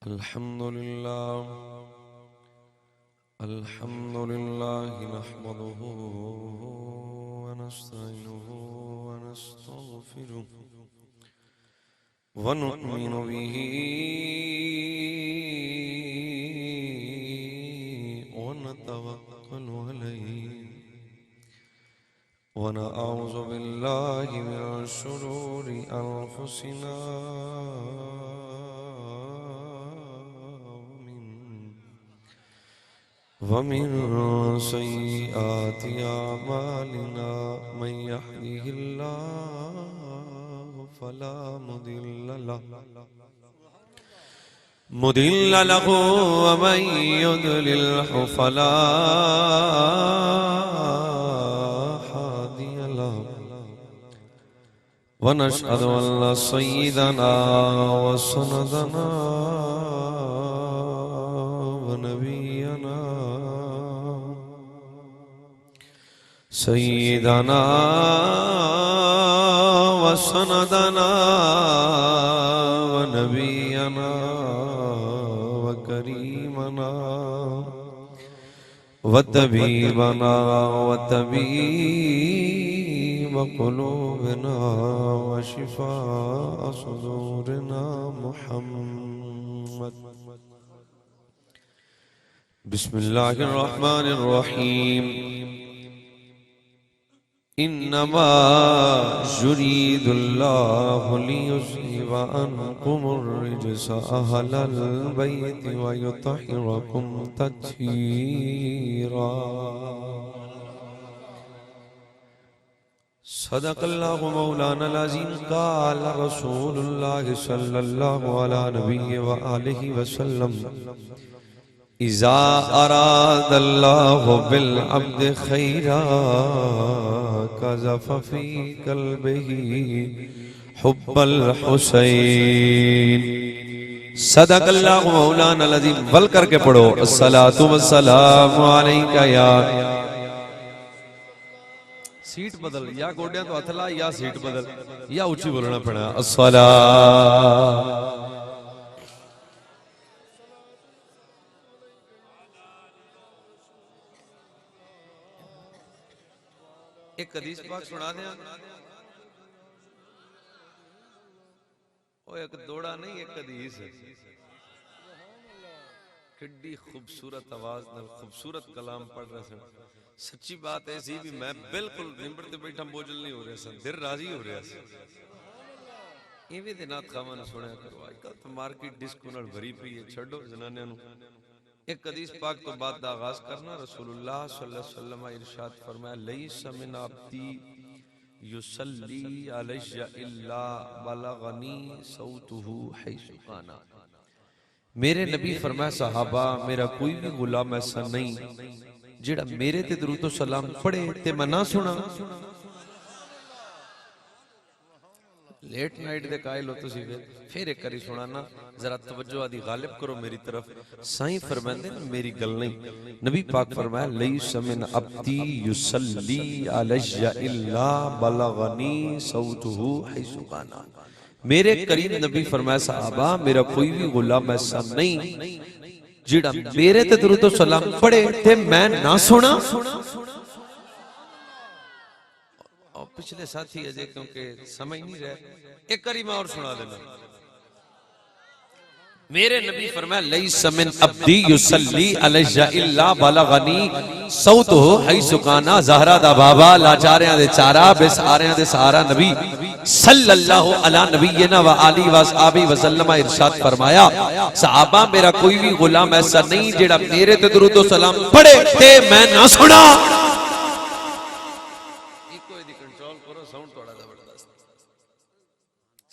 अल्हम्दुलिल्लाह नहमदुहु व नस्तईनुहु व नस्तगफिरुहु व नु'मिनु बिही व नतवक्कलु अलैहि व नअऊज़ु बिल्लाहि मिन शुरूरि अंफुसिना वमिन सय्यिआति अमालिना मन यहदिहिल्लाहु फला मुदिल्ल लहु व मन युद्लिल्हु फला हादिय लहु व नशहदु अन्न सय्यिदना व सनदना व नबियना सय्यिदना व सनदना व नबियना व करीमना व तबीबना व तबीब क़ुलूबिना व शिफ़ाअ सुदूरिना मुहम्मद। बिस्मिल्लाहिर रहमानिर रहीम। इन्नमा युरीदुल्लाहु लियुज़हिबा अन्कुमुर रिज्सा अहलल बैति व युतहिरकुम तत्हीरा। सदक़ल्लाहु मौलानल अज़ीम। क़ाल रसूलुल्लाहि सल्लल्लाहु अला नबिय्यि व आलिहि वसल्लम इज़ा अरादल्लाहु बिल अब्दि खैरा कज़फ़ फ़ी क़ल्बिही हुब्बल हुसैन। सदक़ल्लाहु मौलानल अज़ीम। वल करके पढ़ो अस्सलातु वस्सलामु अलैका या। सीट बदल या गोडियां तो हथला या सीट बदल या ऊंची बोलना पड़ा अस्सला। एक हदीस पाक सुना दें। ओ एक दौड़ा नहीं एक हदीस है। किड्डी खूबसूरत आवाज न खूबसूरत कलाम पढ़ रहे सन। सच्ची बात ऐसी भी मैं बिल्कुल निंबर ते बैठा बोझल नहीं हो रहा सन। दिल राजी हो रहा सन। इवें दे नाथ खावा ने सुनया करो। आजकल तो मार्केट डिस्को नाल भरी पई है। छड्डो जनानियां नु। एक हदीस पाक तो बात दा आगाज करना। रसूलुल्लाह सल्लल्लाहु अलैहि वसल्लम इरशाद फरमाया लैसा मिन अब्दी युसल्ली अलैया इल्ला बलगनी सौतुहु हैसु काना। मेरे नबी फरमाया सहाबा मेरा कोई भी गुलाम ऐसा नहीं जेड़ा मेरे ते दरूद सलाम पढ़े ते मैं ना सुना। लेट नाइट दे कायल हो तुसी फिर एक करी सुनाना जरा तवज्जो आदि गालिब करो मेरी तरफ। साईं फरमांदे मेरी गल नहीं। नबी पाक फरमाया लैसा मिन अब्दी युसल्ली अलैया इल्ला बलगनी सौतुहु हैसु काना। मेरे करीम नबी फरमाया सहाबा मेरा कोई भी गुलाम ऐसा नहीं जेड़ा मेरे ते दरूद सलाम पढ़े ते मैं ना सुना। और पिछले साथी अजय क्योंकि समझ नहीं रहे एक करी मैं और सुना देना। मेरे नबी फरमाया लैसा मिन अब्दी युसल्ली अलैया इल्ला बलगनी सौतुहु हैसु काना। ज़हरा दा बाबा लाचारियां दे चारा बेसहारियां दे सहारा नबी सल्लल्लाहु अला नबिय्यिना व आलिहि व अस्हाबी वसल्लम इरशाद फरमाया सहाबा मेरा कोई भी गुलाम ऐसा नहीं जेड़ा मेरे ते दुरूद सलाम पढ़े ते मैं ना सुना। इको दी कंट्रोल करो साउंड थोड़ा जबरदस्त।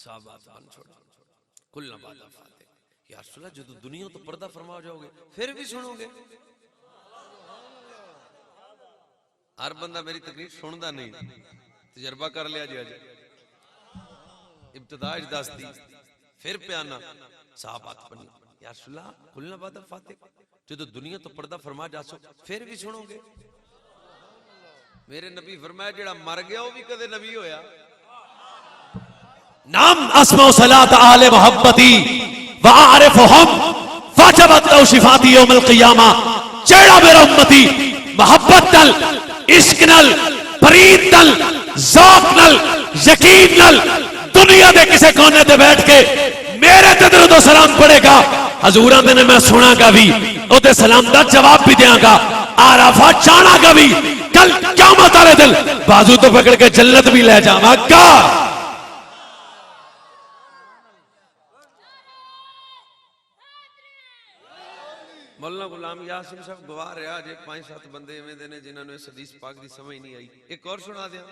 सहाबा जान छोड़ो कुल्ला बादा फाते या रसूल अल्लाह जो दुनिया तो पर्दा फरमा जाओगे फिर भी सुनोगे। हर बंदा मेरी तकरीर सुनदा नहीं। तजर्बा कर लिया जी आज इब्तिदा दस दी फिर प्याना साहबात बनी या रसूल अल्लाह कुल्ला बादा फाते जो दुनिया तो पर्दा फरमा जासो फिर भी सुनोगे। मेरे नबी फरमाया जेड़ा मर गया वो भी कदे नबी होया। नाम अस्मा सलात आले मोहब्बती व आरिफुहुम वाजबत लहू शिफाती यौमल क़ियामा। जेड़ा मेरा उम्मती मोहब्बत नल, इश्क नल, फरीद नल, ज़ौक़ नल, यकीन नल दुनिया के किसी कोने ते बैठ के मेरे ते दरूद व सलाम पढ़ेगा, हजूरां दे ने मैं सुनागा भी, ओते सलाम दा जवाब भी देंगा, आराफा चाणागा भी, कल क़यामत वाले दिन बाजू तो पकड़ के जन्नत भी ले जावांगा। मौलाना गुलाम यासिन साहब गवाह रहा जे 5-7 बंदे एवें दे ने जिन्हां नूं इस हदीस पाक दी समझ नहीं आई। एक और सुना दिया।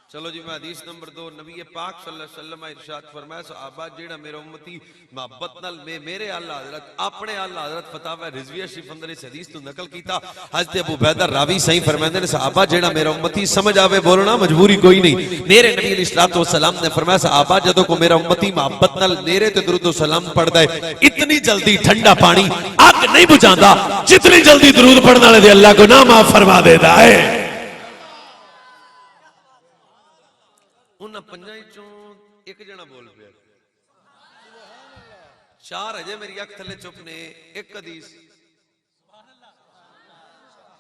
चलो जी, मैं हदीस नंबर 2, नबी पाक सल्लल्लाहु अलैहि वसल्लम इरशाद फरमाया, सहाबा जेड़ा मेरा उम्मती मोहब्बत नाल मेरे आला हजरत अपने आला हजरत फतावा रिजविया शरीफ अंदर इस हदीस को नकल कीता। हजरत अबू बैदा रावी सही फरमांदे ने, सहाबा जेड़ा मेरा उम्मती समझ आवे बोलना मजबूरी कोई नहीं। मेरे नबी अलैहिस्सलातु वस्सलाम ने फरमाया, सहाबा जदों को मेरा उम्मती मोहब्बत नाल मेरे ते दुरूद व सलाम पढ़दा है, इतनी जल्दी ठंडा पानी आग नहीं बुझांदा जितनी जल्दी दुरूद पढ़ने वाले दे अल्लाह को ना माफ फरमा देता है। उन्हां पंजां चों एक जना बोल पिया, 4 अजे मेरी अख थले चुप ने। एक हदीस,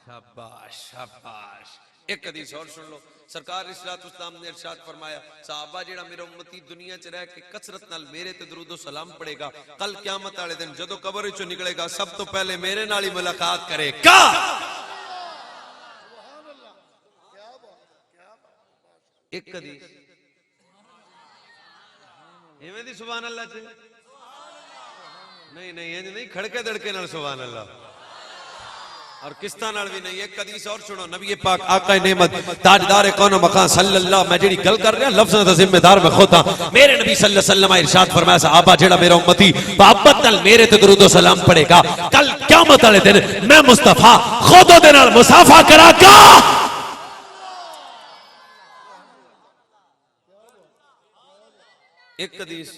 शाबाश शाबाश। एक हदीस और सुन लो। सरकार अलैहिस्सलातु वस्सलाम ने इरशाद फरमाया, सहाबा जेड़ा मेरा उम्मती दुनिया च रह के कसरत नाल मेरे ते दुरूद व सलाम पढ़ेगा, कल क़यामत वाले दिन जदों कब्र विचों निकलेगा सब तो पहले मेरे नाल ही मुलाकात करेगा। एक हदीस इवें दी सुभान अल्लाह च नहीं नहीं, इंज नहीं खड़के दड़के नाल सुभान अल्लाह, और किस्ता नाल भी नहीं। एक हदीस और सुनो। नबी पाक आका नेमत ताजदार कौनो मकान सल्लल्लाहु, मैं जेड़ी गल कर रहा लफ्ज़ां दा जिम्मेदार मैं खुद हां। मेरे नबी सल्लल्लाहु अलैहि वसल्लम इरशाद फरमाया, सहाबा जेड़ा मेरा उम्मती मोहब्बत नाल मेरे ते दुरूद व सलाम पढ़ेगा, कल क़यामत वाले दिन मैं मुस्तफा खुद ओदे नाल मुसाफा करांगा। एक हदीस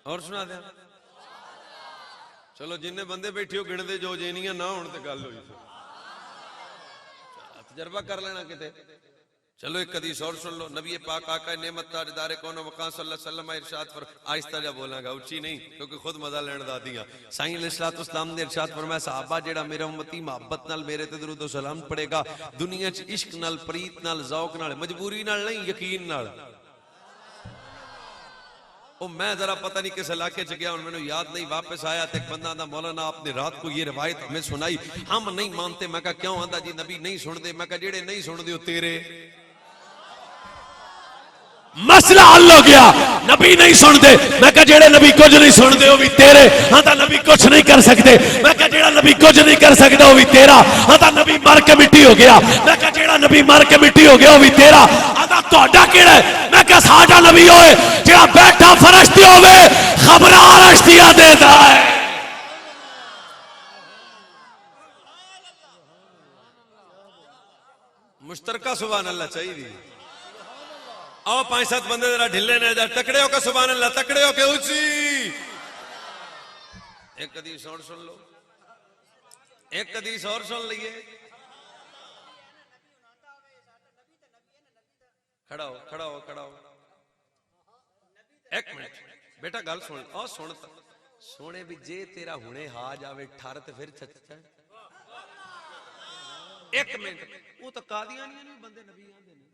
और सुना दिया। चलो जिन्ने बंदे बैठे हो गिणदे जो जेनियां ना होण ते गल होई, तजर्बा कर लेना किते। चलो एक हदीस और सुन लो। नबी पाक आका नेमत ताजदार कौनो मकान सल्लल्लाहु अलैहि वसल्लम इरशाद पर आहिस्ता जा बोलांगा, ऊंची नहीं क्योंकि खुद मजा लेने दा दियां। साईं अलैहिस्सलातु वस्सलाम ने इरशाद फरमाया, सहाबा जेड़ा मेरा उम्मती मोहब्बत नाल मेरे ते दुरूद व सलाम पढ़ेगा, दुनिया च इश्क नाल, प्रीत नाल, ज़ौक नाल, मजबूरी नाल नहीं, यकीन नाल। ओ मैं जरा पता नहीं किस इलाके च गया, मैंने याद नहीं, वापस आया तो एक बंदा आंदा, मौलाना आपने रात को ये रवायत हमें सुनाई, हम नहीं मानते। मैं कहा क्यों? आंदा जी नबी नहीं सुनते। मैं कहा जेड़े नहीं सुनते हो तेरे मसला हल हो गया। नबी नहीं सुनते, मैं कहा जेड़े नबी कुछ नहीं सुनते हो भी तेरे। हाँ तो नबी कुछ नहीं कर सकते, मैं कहा जेड़ा नबी कुछ नहीं कर सकता वो भी तेरा। हाँ तो नबी मर के मिट्टी हो गया, मैं कहा जेड़ा नबी मर के मिट्टी हो गया वो भी तेरा। हाँ तो तुहाडा केड़ा है? मैं कहा साडा नबी होए जेड़ा बैठा फरिश्ते होवे खबरां अरश्तियां देता है। मुश्तरका सुभान अल्लाह चाहिए। आओ 5-7 बंदे जरा ढिले ने, तकड़े हो के सुभान अल्लाह, तकड़े हो के ऊंची। एक हदीस और सुन लो, एक हदीस और सुन लीजिए। खड़ा हो खड़ा हो खड़ा हो। एक मिनट बेटा गल सुन। और सुन सोने भी जे तेरा हुणे हा जावे ठर ते फिर छच्चा। एक मिनट, वो तो कादियानियां नहीं बंदे नबी आंदे ने।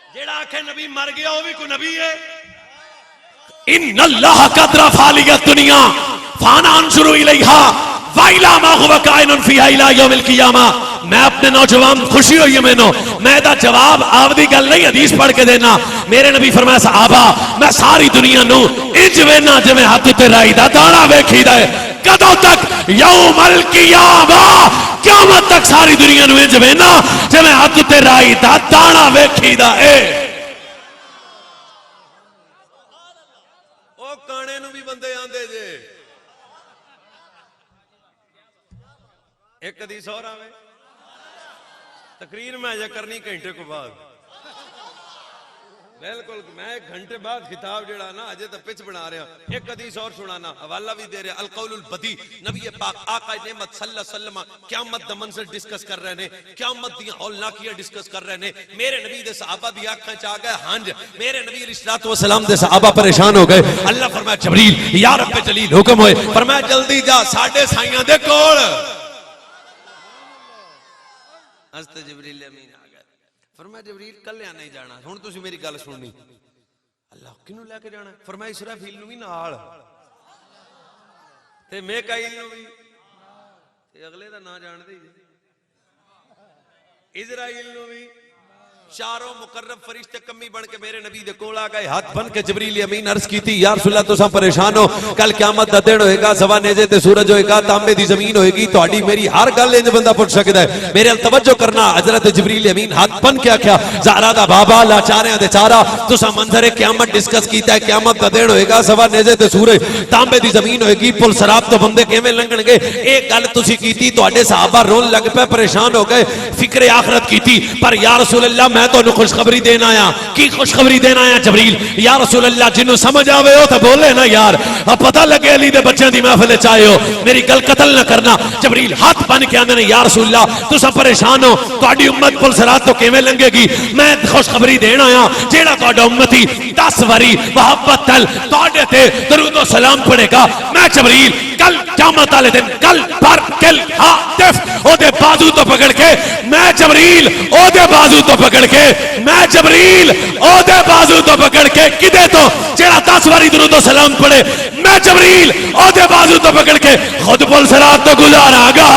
जेड़ा आखे नबी मर गया वो भी कोई नबी है। इन्नल्लाह कदरा फालियत दुनिया फाना अंशुरु इलैहा वाइला मा हुवा काइनुन फीहा इला यौमिल क़ियामा। मैं अपने नौजवान खुशी हुई है मैनू, मैं दा जवाब आपदी गल नहीं हदीस पढ़ के देना। मेरे नबी फरमाया, सहाबा मैं सारी दुनिया नू इंज वेना जिवें हाथ ते राई दा दाना वेखीदा है। कदों तक? यौमल क़ियामा, क़यामत तक सारी दुनिया नू इंज वेना जिवें हाथ ते राई दा दाना वेखीदा है। ओ काने नू भी बंदे आंदे जे। एक हदीस और आवे, तकरीर में अजे करनी घंटे को बाद। बिल्कुल मैं एक घंटे बाद खिताब जड़ा ना अजे तो पिच बना रहा एक हदीस और सुनाना हवाला भी दे रहे अल कौलुल बदी नबी पाक आका नेमत सल्लल्लाहु अलैहि वसल्लम क़यामत दा मंजर डिस्कस कर रहे ने क़यामत दी हौलनाकियां डिस्कस कर रहे ने मेरे नबी दे सहाबा दी आंखां च आ गए हंज मेरे नबी अलैहिस्सलातु वस्सलाम दे सहाबा परेशान हो गए अल्लाह फरमाया जबरील या रब जलील हुक्म होए फरमाया जल्दी जा साडे साईयां दे कोल हज़रत जिब्रील अमीन आ गए फरमाया जबरील कल्लिया नहीं जाना हुण तुसीं मेरी गल सुननी अल्लाह किनू लेके जाना फरमाया इसराफील नू भी नाल ते मीकाईल नू भी ते अगले दा ना जानदे ही इजराइल नू भी चारों मुकर्रब फरिश्ते कमी बन के मेरे नबी दे कोल आ गए हाथ बन के जबरील अमीन अर्ज की थी या रसूल अल्लाह तुसा परेशान हो कल क़यामत दा दिन होएगा सवा नेजे ते सूरज होएगा तांबे दी जमीन होएगी तोड़ी मेरी हर गल इंज बंदा पूछ सकदा है मेरे अल तवज्जो करना हजरत जबरील अमीन हाथ बन के आख्या ज़हरा दा बाबा लाचारियां दे चारा तुसा मंजर क़यामत डिस्कस कीता है क़यामत दा दिन होएगा सवा नेजे ते सूरज तांबे दी जमीन होएगी पुल सराब तो बंदे किवें लंघणगे ए गल तुसी कीती तोड़े सहाबा रोन लग पे परेशान हो गए फिक्र आखिरत कीती पर या रसूल अल्लाह मैं तो खुशखबरी देना आया की खुशखबरी देना आया जबरील या रसूल अल्लाह जिन्हों समझ आवे हो तो बोले ना यार अब पता लगे अली दे बच्चों दी महफिल च आए हो मेरी गल कतल ना करना जबरील हाथ बन के आंदे ने या रसूल अल्लाह तुसा परेशान हो तुहाडी उम्मत पुल सिरात तो किवें लंघेगी मैं खुशखबरी देना आया जेड़ा तुहाडा उम्मती 10 बारी मोहब्बत तल तुहाडे ते दरूद व सलाम पढ़ेगा मैं जबरील कल क़यामत वाले दिन कल पर किल हातिफ ओदे बाजू तो पकड़ के मैं जबरील ओदे बाजू तो पकड़ के मैं जबरील ओदे बाजू तो पकड़ के किदे तो जेड़ा 10 बारी दरूद व सलाम पढ़े मैं जबरील ओदे बाजू तो पकड़ के खुद पुल सिरात तो गुजारागा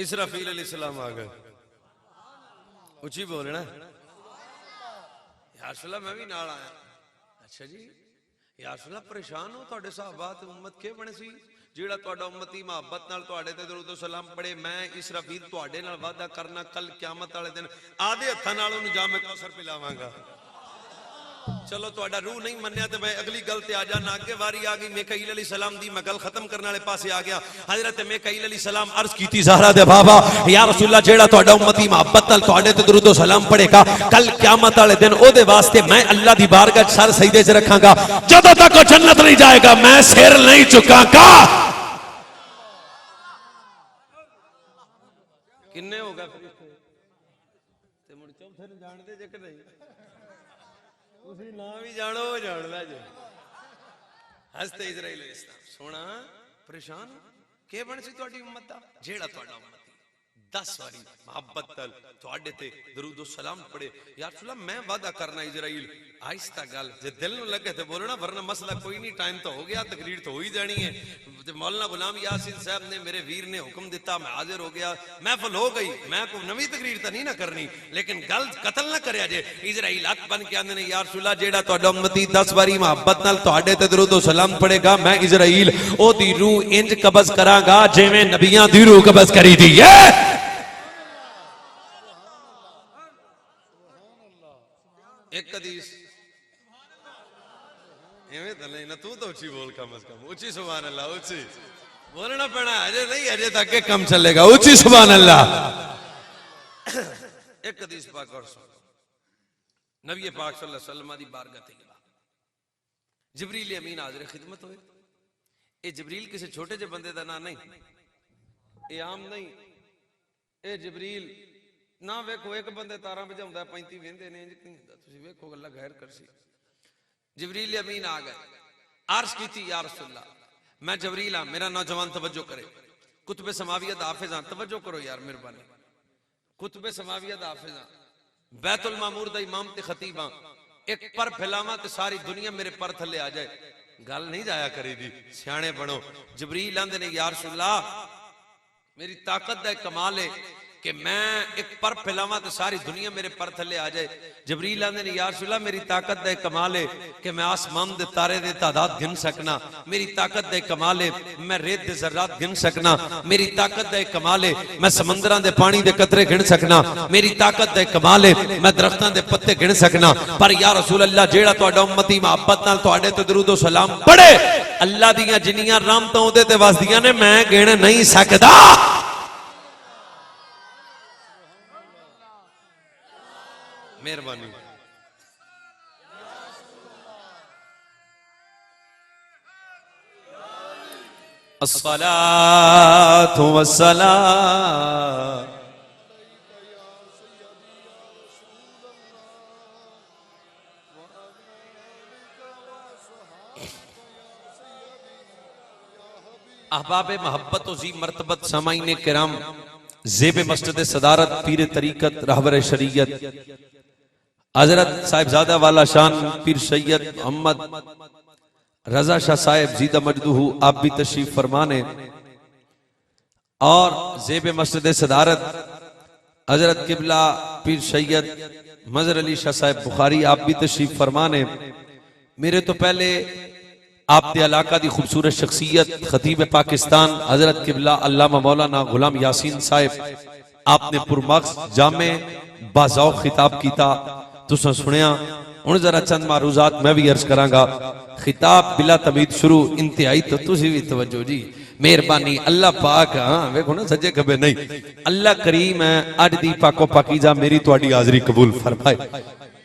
इसराफील अलैहिस्सलाम आ गए ऊंची बोलना या रसूल मैं भी नाल आया अच्छा जी या रसूल परेशान हो तुहाडे सहाबा ते उम्मत के बने सी जेड़ा तुहाडा उम्मती मोहब्बत नाल तुहाडे ते दरूद सलाम पढ़े मैं इसराफील तुहाडे नाल वादा करना कल क़यामत वाले दिन आधे हत्थां नाल ओनू जामे कौसर पिलावांगा चलो तुहाडा रूह नहीं मन्निया ते मैं अगली गल ते आ जाना अगे वारी आ गई मीकाईल अलैहिस्सलाम दी मैं गल खत्म करने वाले पासे आ गया हजरत मीकाईल अलैहिस्सलाम अर्ज कीती ज़हरा दे बाबा या रसूल अल्लाह जेड़ा तुहाडा उम्मती मोहब्बत नाल तुहाडे ते दरूद सलाम पढ़ेगा कल क़यामत वाले दिन ओदे वास्ते मैं अल्लाह दी बारगाह च सर सजदे च रखांगा जदों तक वो जन्नत नहीं जाएगा मैं सिर नहीं झुकांगा किन्ने हो गए फरिश्ते ते मुड़ चौथे नूं जानदे जे कि नहीं तुसीं ना भी जानो जान लै जे हज़रत इजराइल अलैहिस्सलाम सोना परेशान के बन सी तुहाडी उम्मत दा जेड़ा तुहाडा उम्मती 10 बारी मोहब्बत तल तुहाडे ते दरूद व सलाम पढ़े या रसूल अल्लाह मैं वादा करना इजराइल आहिस्ता गल जे दिल नूं लगे ते बोलना वरना मसला कोई नहीं टाइम तो हो गया तकरीर तो हो ही जानी है मौलाना गुलाम यासीन साहब ने मेरे वीर ने हुक्म दिता मैं हाजिर हो गया महफिल हो गई मैं कोई नवी तकरीर तो नहीं ना करनी लेकिन गल कतल ना करया जे इजराइल हक बन के आंदे ने या रसूल अल्लाह जेड़ा तुहाडा उम्मती 10 बारी मोहब्बत नाल तुहाडे ते दरूद व सलाम पढ़ेगा मैं इजराइल ओदी रूह इंज कब्ज करांगा जिवें नबियां दी रूह कब्ज करी दी है एक हदीस एवें तो नहीं ना तू तो ऊंची बोल कम से कम ऊंची सुभान अल्लाह ऊंची बोलना पड़ा अजय नहीं अजय तक के कम चलेगा ऊंची सुभान अल्लाह एक हदीस पाक और सुन नबी पाक सल्लल्लाहु अलैहि वसल्लम दी बारगाह ते जिब्रील अमीन हाजिर खिदमत होए ए जिब्रील किसी छोटे जे बंदे दा नाम नहीं ए आम नहीं ए जिब्रील ना वेखो एक बंदे तारा बजाउंदा 35 वेंदे ने इंज नहीं हुंदा तुसी वेखो गल्ला गैर करसी जिब्रील अमीन आ गए अर्ज कीती या रसूल अल्लाह मैं जबरील हां मेरा नौजवान तवज्जो करे कुतुबे समावियत हाफिज हां तवज्जो करो यार मेहरबानी कुतुबे समावियत हाफिज हां बैतुल मामूर दा इमाम ते खतीब हां एक पर फैलावा ते सारी दुनिया मेरे पर थल्ले आ जाए गल नहीं जाया करी दी सियाणे बनो जिब्रील आंदे ने या रसूल अल्लाह मेरी ताकत दा कमाल है कि मैं एक पर फैलावा तो सारी दुनिया मेरे पर थले आ जाए जबरील आंदे ने या रसूल अल्लाह मेरी ताकत दा कमाल है कि मैं आसमान दे तारे दे तादाद गिन सकना मेरी ताकत दा कमाल है मैं रेत दे ज़र्रात गिन सकना मेरी ताकत दा कमाल है मैं समंदरां दे पानी दे कतरे गिन सकना मेरी ताकत दा कमाल है मैं दरख्तां दे पत्ते गिन सकना पर या रसूल अल्लाह जेड़ा तुहाडा उम्मती मोहब्बत नाल तुहाडे ते दरूद व सलाम पढ़े अल्लाह दियां जिन्नियां रहमतां ओदे ते वसदियां ने मैं गिन नहीं सकदा मेहरबानी। अस्सलातु वस्सलाम अहबाब मोहब्बत व जी मरतबत सामाईन किराम, ज़ेब मस्जिद सदारत पीर तरीकत रहबर शरीयत हजरत साहिबजादा वाला शान पीर सैयद मोहम्मद रजा शाह साहेब जीदा मजदूहू आप भी तशरीफ फरमाने, और ज़ेब मस्जिद सदारत हजरत किबला पीर सैयद मजर अली शाह साहेब बुखारी आप भी तशरीफ फरमाने। मेरे तो पहले आपके इलाका की खूबसूरत शख्सियत खतीब पाकिस्तान हजरत किबला अल्लामा मौलाना गुलाम यासीन साहिब आपने पुरमक्स जामे बाज़ौक़ खिताब किया, तुसां सुनिया। हुण जरा चंद मारूजात मैं भी अर्ज करांगा। खिताब बिला तमीद शुरू, इंतहाई तो तुसी भी तवज्जो जी, मेहरबानी अल्लाह पाक। हाँ वेखो ना सज्जे खबे नहीं, अल्लाह करीम है। अज दी पाको पाकीजा मेरी तुहाडी हाज़री कबूल फरमाए।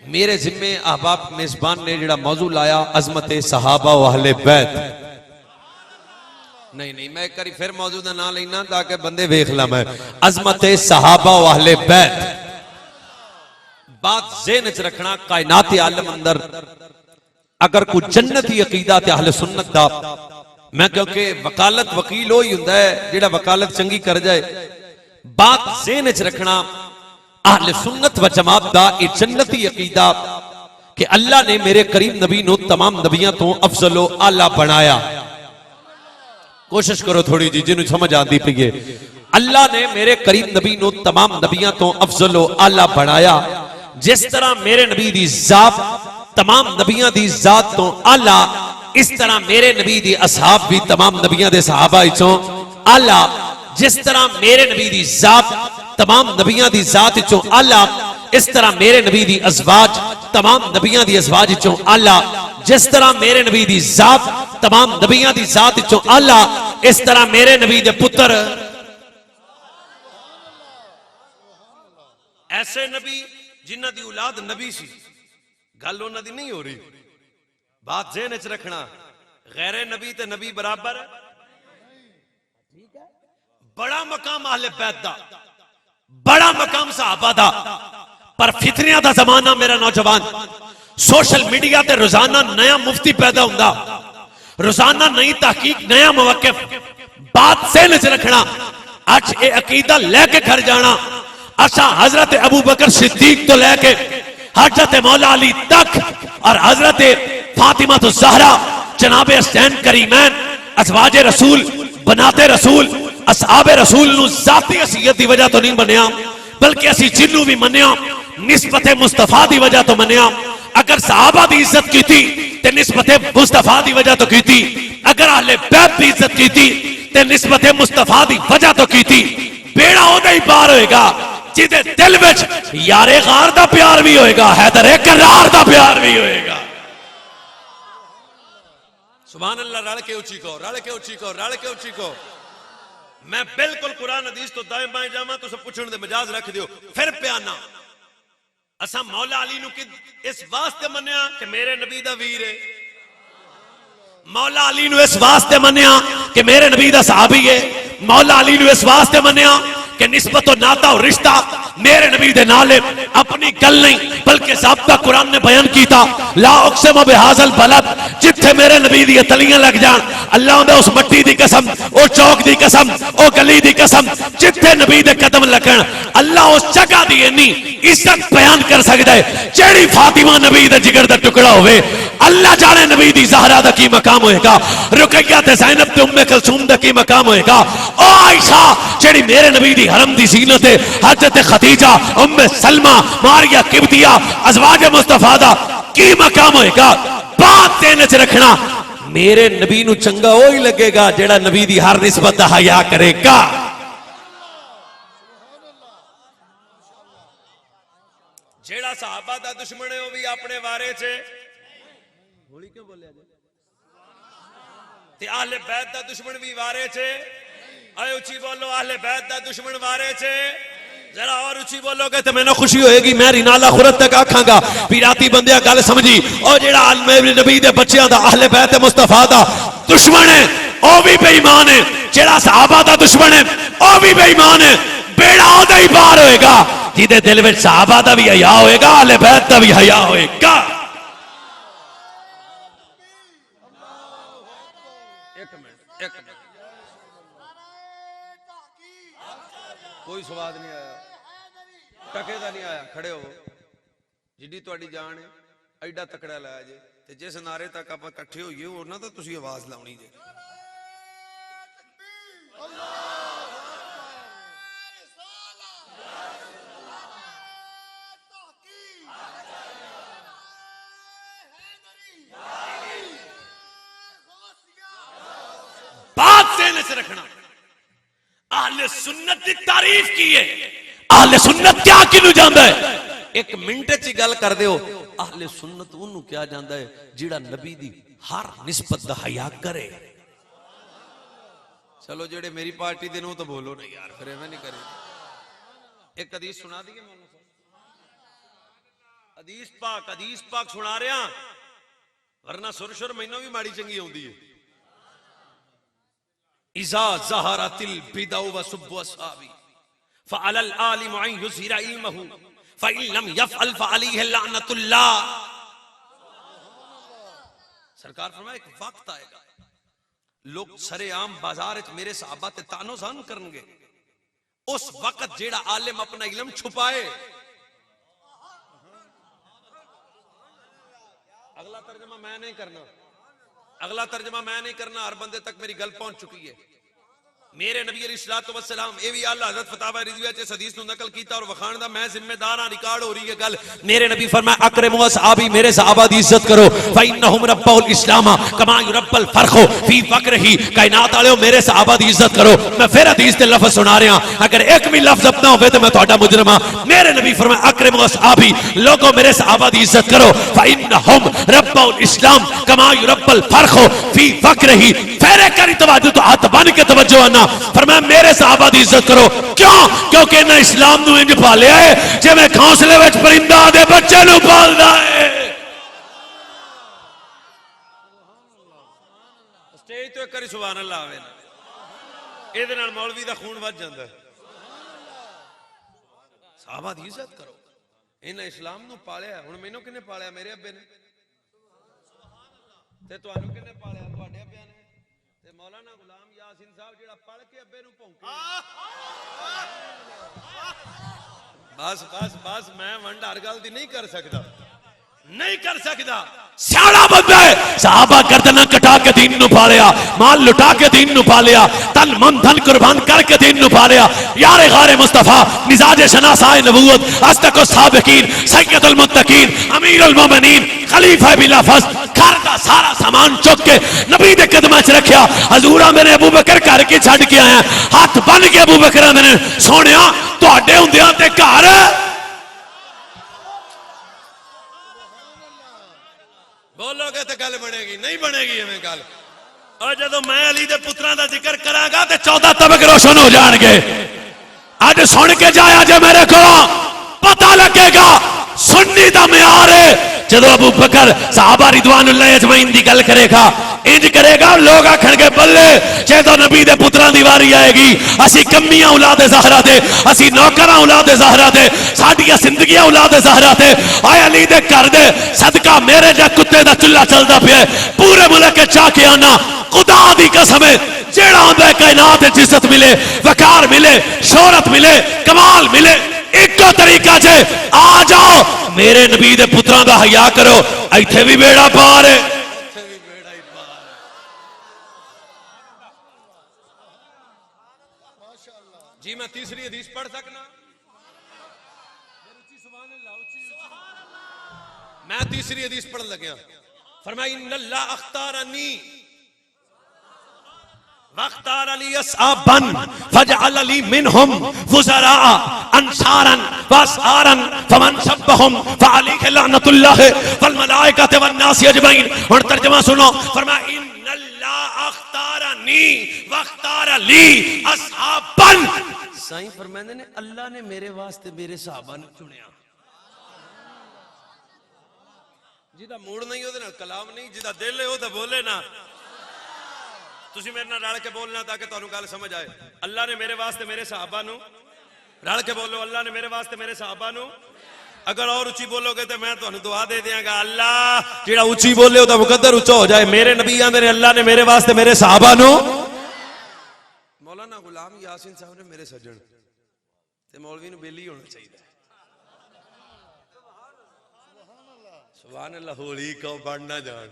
मेरे जिम्मे अहबाब मेजबान ने जिहड़ा मौजू लाया अजमत सहाबा व अहले बैत। नहीं मैं एक बारी फिर मौजू दा नाम लेना ताकि बंदे वेख ला। मैं अजमत सहाबा व अहले बैत बात ज़हन च रखना। कायनात आलम अंदर अगर कोई जन्नती अकीदा ते अहले सुन्नत दा, मैं क्योंकि वकालत वकील हो ही हुंदा है जिहड़ा वकालत चंगी कर जाए। बात ज़हन च रखना, अहले सुन्नत व जमात दा ये जन्नती अकीदा कि अल्लाह ने मेरे करीम नबी नू तमाम नबियां तो अफजलो आला बनाया। कोशिश करो थोड़ी जी जिन्होंने समझ आती पई है। अल्लाह ने मेरे करीम नबी नू तमाम नबियां तो अफजलो आला बनाया। जिस तरह मेरे नबी दी जात तमाम नबियां दी जात तो आला, इस तरह मेरे नबी दी असहाब भी तमाम नबियां दे सहाबा चों आला। जिस तरह मेरे नबी दी जात तमाम नबियां दी जात चों आला, इस तरह मेरे नबी दी अज़वाज तमाम नबियां दी अज़वाज चों आला। जिस तरह मेरे नबी दी जात तमाम नबियां दी जात चों आला, इस तरह मेरे नबी दे पुत्र ऐसे नबी जिन्हां दी औलाद नबी सी। गल उन्हां दी नहीं हो रही। बात ज़हन च रखना, गैर नबी ते नबी बराबर। बड़ा मकाम अहले बैत दा, बड़ा मकाम सहाबा दा, पर फितरियां दा जमाना मेरा नौजवान। सोशल मीडिया ते रोजाना नया मुफ्ती पैदा हुंदा, रोजाना नई तहकीक, नया मवाकिफ। बात ज़हन च रखना, अज ये अकीदा लेके घर जाना। असा हजरत अबू बकर सिद्दीक तो लेके हजरत मौला अली तक और हजरत फातिमा तो ज़हरा जनाबे हुसैन करीमैन अज़वाजे रसूल बनाते रसूल असहाबे रसूल नू जाती हसीयत की वजह तो नहीं मनिया, बल्कि असी जिन्नू भी मनिया निस्बत मुस्तफा की वजह तो मनिया। अगर सहाबा की इज्जत की थी ते निस्बत मुस्तफा की वजह तो की थी। अगर अहले बैत की इज्जत की थी ते निस्बत मुस्तफा की वजह तो की थी। बेड़ा उहदा ही पार होएगा जिदे दिल विच यारे गार दा प्यार भी होएगा, हैदर करार दा प्यार भी होएगा। सुभान अल्लाह। रल के उची को, रल के उची को, रल के उची को। मैं बिल्कुल कुरान हदीस तो दाएं बाएं जावा तो सब पूछण दे मजाज रख दियो। फिर प्याना असा मौला अली नु कि इस वास्ते मन्या कि मेरे नबी दा वीर है। मौला अली नु इस वास्ते मन्या कि मेरे नबी दा सहाबी है। मौला अली नु इस वास्ते मन्या कि निस्बत और नाता और रिश्ता मेरे नबी दे नाल अपनी गल नहीं, बल्कि ज़ाब्ता कुरान ने बयान किया। ला उक़सिमु बिहाज़ल बलद, जिथे मेरे नबी दी तलियां लग जान, अल्लाह दे उस मट्टी दी कसम, ओ चौक दी कसम, ओ गली दी कसम, जिथे नबी दे कदम लगन, अल्लाह उस जगह दी इन्नी इज्जत बयान कर सकता है जेड़ी फातिमा नबी दे जिगर दा टुकड़ा होवे। अल्लाह जाने नबी दी ज़हरा दा की मकाम होएगा, रुकैया ते ज़ैनब ते उम्मे कुलसूम दा की मकाम होएगा। ओ आयशा जेड़ी मेरे नबी दी हरम दी ज़ीनत है, हज़रत खदीजा, उम्मे सलमा, मारिया किब्तिया, अज़वाज मुस्तफा दा की मकाम होएगा। बात ध्यान च रखना, मेरे नबी नू चंगा ओ ही लगेगा जेड़ा नबी दी हर निस्बत दा हया करेगा। जेड़ा सहाबा दा दुश्मन है वो भी अपने बारे च होली क्यों बोलिया जी? ते अहले बैत दा दुश्मन भी वारे च। आए उची बोलो, अहले बैत दा दुश्मन वारे च। जरा और उची बोलोगे तो मैंने खुशी होएगी। मैं रिनाला खुरत तक आखांगा भी राती बंदिया गल समझी। और जेड़ा आलमे नबी दे बच्चों दा अहले बैत मुस्तफा दा दुश्मन है ओ भी बेईमान है, जेड़ा सहाबा दा दुश्मन है ओ भी बेईमान है। बेड़ा ओदा ही पार होएगा जिदे दिल में सहाबा दा भी हया होएगा, अहले बैत दा भी हया होएगा। कोई स्वाद नहीं आया, टके का नहीं आया। खड़े हो जिड्डी तुहाडी जान है, एडा तकड़ा लाया जे ते जिस नारे तक आप इकट्ठे होइए उन्हां तो तुसीं आवाज लाउणी जे। बात से रखना, आहले सुन्नत की तारीफ की है। आहले सुन्नत क्या किनू जांदा है? एक मिनट च गल कर दियो। आहले सुन्नत उन्होंने क्या जांदा है जिहड़ा नबी दी हर निस्बत दा हया करे। चलो जेड़े मेरी पार्टी दे नो तो बोलो ना यार, फिर एवें नहीं करे। एक हदीस सुना दी मौलाना साहब, हदीस पाक सुना रहा, वरना सुर मैनू भी माड़ी चंगी आउंदी है। इज़ा ज़हरतिल बिदअ व सुब्बु अस्हाबी फ़अलल आलिम अन युज़हिरा इल्महु फ़इन लम यफ़अल फ़अलैहि लअनतुल्लाह। सरकार फरमाए एक वक्त आएगा लोग सरेआम बाजार च मेरे सहाबा ते तानो सान करनगे। उस वक्त जेड़ा आलिम अपना इल्म छुपाए, अगला तर्जमा मैं नहीं करना, अगला तर्जमा मैं नहीं करना, हर बंदे तक मेरी गल पहुंच चुकी है। मेरे नबी अलैहिस्सलातु वस्सलाम ए भी आला हज़रत फतावा रिज़विया च हदीस नु नकल कीता और वखाण दा मैं जिम्मेदार हां, रिकॉर्ड हो रही है गल। मेरे नबी फरमाया अकरमु असहाबी, मेरे सहाबा दी इज्जत करो। फइन्नहुम रब्बुल इस्लाम कमा युरब्बल फरखु फी फक्रिही, कायनात वालेओ मेरे सहाबा दी इज्जत करो। मैं फिर हदीस दे लफ्ज सुना रहा, अगर एक भी लफ्ज अपना होवे तो मैं तुहाडा मुजरिम हां। मेरे नबी फरमाया अकरमु असहाबी, लोगों मेरे सहाबा दी इज्जत करो। फइन्नहुम रब्बुल इस्लाम कमा युरब्बल फरखु फी फक्रिही। फिर एक करी तवज्जो तो हाथ बन के तवज्जो आना, फरमाया मेरे सहाबा दी इज्जत करो। क्यों? क्योंकि इन्हें इस्लाम नू इंज पालिया है जिवें घोंसले विच परिंदा दे बच्चे नू पालदा है। स्टेज तो एक बारी सुभान अल्लाह आवे ना, इहदे नाल मौलवी दा खून वध जांदा है। सहाबा दी इज्जत करो, इन्हें इस्लाम नू पालिया। हुण मैनू किन्ने पालिया? मेरे अब्बे ने। ते तुहानू किन्ने पालिया? तुहाडे अब्बे ने। ते मौलाना गुलाम यासीन साहब जेड़ा पढ़ के अब्बे नू भौंके। बस बस बस, मैं वंड हर गल दी नहीं कर सकदा, नहीं कर सकदा। सियाड़ा बंदा है, सहाबा गर्दना कटा के दीन नु पालिया, माल लुटा के दीन नु पालिया, तन मन धन कुर्बान करके दीन नु पालिया। यारे गारे मुस्तफा, मिजाज शनासाए नबूवत, अस्दक़ साबिकीन, सय्यदुल मुत्तकीन, अमीरुल मोमिनीन, खलीफा बिला फज़्ल, घर का सारा सामान चुक के नबी दे कदमां च रखिया। हजूरा मेरे अबू बकर घर के छड़ के आया, हाथ बन के अबू बकर ने सोनिया तुहाडे हुंदियां ते घर बोलोगे तो गल बनेगी, नहीं बनेगी एवें गल। और जदों मैं अली दे पुत्रां दा जिक्र करांगा ते 14 तबक रोशन हो जाणगे। अज सुन के जाया जे मेरे को पता लगेगा सुन्नी दा म्यार है। जदों अबू बकर सहाबा रिदवानुल्लाह अजमईन दी गल करेगा, इंज करेगा, लोग आखणगे बल्ले जदों नबी दे पुत्रां दी वारी आएगी, असी कम्मियां औलाद ज़हरा दे, असी नौकरां औलाद ज़हरा दे, साडियां जिंदगियां औलाद ज़हरा दे। आए अली दे घर दे सदका मेरे जा कुत्ते दा चुल्ला चलदा पिया। पूरे मुल्क चा के आना, खुदा दी कसम है, जेड़ा आंदा कायनात विच इज्जत मिले, वकार मिले, शोहरत मिले, कमाल मिले, इक्को तरीका से आ जाओ मेरे नबी दे पुत्रां दा हया करो। इत्थे भी बेड़ा पार है। जी मैं तीसरी हदीस पढ़ सकना? मैं तीसरी हदीस पढ़ लग्या। फरमाया इन्नल्लाह अख्तारनी वख्तार अली असहाबन फजअल अली मिनहुम वुज़रा अंसारन वअसहारन फमन शब्बहुम फअलैहि लअनतुल्लाह वल मलाइकति वन नास अजमईन। और तर्जुमा सुनो, फरमाया इन्नल्लाह अख्तारनी वख्तार अली असहाबन, साईं फरमाते ने अल्लाह ने मेरे वास्ते मेरे सहाबा ने चुनिया। जिदा मूड नहीं ਉਹਦੇ ਨਾਲ कलाम नहीं, जिदा दिल है वो तो बोले ना। तुसी मेरे नाल रल के बोलना ताकि तुहानू गल समझ आए। अल्लाह ने मेरे वास्ते मेरे सहाबा नू, रल के बोलो, अल्लाह ने मेरे वास्ते मेरे सहाबा नू। अगर और उच्ची बोलोगे तो मैं तुहानू दुआ दे दियांगा, अल्लाह जेड़ा उच्ची बोले ओदा मुकद्दर उच्चा हो जाए। मेरे नबी आंदे ने अल्लाह ने मेरे वास्ते मेरे सहाबा नू। मौलाना गुलाम यासीन साहब ने मेरे सज्जन ते मौलवी नू बेली होना चाहिए। सुभान अल्लाह, होली कहो बढ़ ना जान।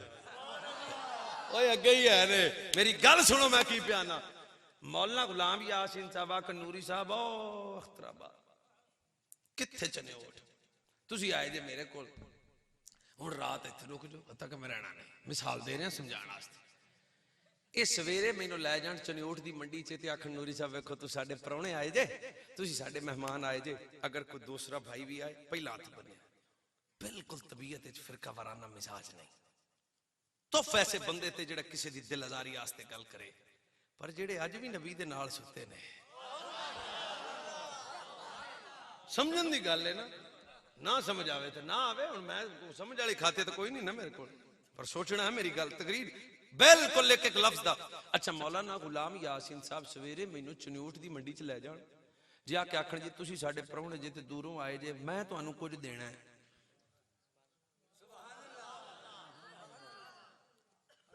ओए अगे ही है ने, मेरी गल सुनो मैं की प्याना। मौलाना गुलाम यासीन साहब कनूरी साहब अख्तराबाद किथे चने उठ तुसी आए जे मेरे कोल, हुण रात इत्थे रुक जाओ तक मैं रहना नहीं। मिसाल दे रहा समझाने वास्ते। ये सवेरे मैनू लै जान चनियोट की मंडी च ते आखन नूरी साहब वेखो तू साडे परौणे आए जे, तुसी साडे मेहमान आए जे। अगर कोई दूसरा भाई भी आए पहला हथ बने, बिल्कुल तबीयत फिरका वाराना मिजाज नहीं। तो ऐसे बंदे ते जेड़ा किसी दी दिल आजारी आस्ते गल करे, पर जेड़े अज भी नबी दे नाल सुते ने, समझन दी गल है ना। ना समझ आवे तो ना आवे, हुण मैं समझ वाली खाते तो कोई नहीं ना मेरे को, पर सोचना है मेरी गल तकरीर बिल्कुल एक एक लफ्ज दा। अच्छा मौलाना गुलाम यासीन साहब सवेरे मैनू चनियोट दी मंडी च लै जान जे आके आखण जी तुसी साडे परौणे जे ते दूरों आए जे, मैं तुहानू कुछ देना है।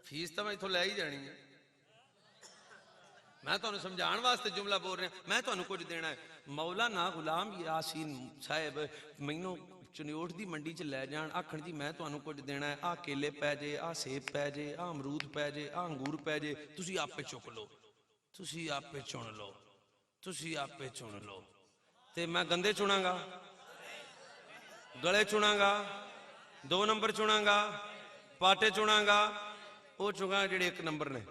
फीस तो मैं इथों लै ही जानी है, मैं तुहानू समझाने वास्ते जुमला बोल रहा, मैं तुहानू कुछ देना है। मौलाना गुलाम यासीन साहब मैनू चनियोट दी मंडी च लै जान, आखण जी मैं तुहानू कुछ देना है, आ केले पै जे, आ सेब पै जे, आ अमरूद पै जे, आ अंगूर पै जे, तुसी आपे चुक लो, तुसी आपे चुन लो, तुसी आपे चुन लो। ते मैं गंदे चुनांगा, गले चुनांगा, 2 नंबर चुनांगा, पाटे चुनांगा, वो चुगा जेड़े 1 नंबर ने।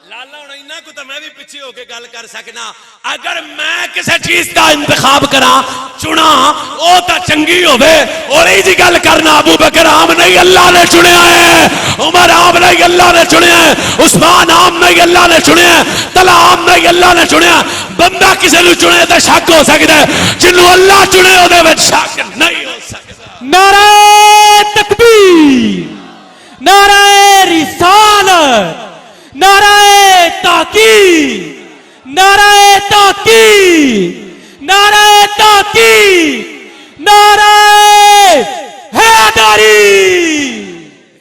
लाला हुण इन्ना को तो मैं भी पीछे होके गल कर सकना। अगर मैं किसी चीज का इंतखाब करा चुना वो तो चंगी होवे, और जी गल करना अबू बकर आम नहीं अल्लाह ने चुनिया है, उमर आम नहीं अल्लाह ने चुनिया है, उस्मान आम नहीं अल्लाह ने चुनिया है, तला आम नहीं अल्लाह ने चुनिया। बंदा किसी को चुने तो शक हो सकता है, जिन्हों अल्लाह चुने ਉਹਦੇ ਵਿੱਚ शक नहीं हो सकता। नारे तकबीर, नारे रिसालत, नारे ताकीद, नारे ताकीद, नारे ताकीद, नारे हैदरी।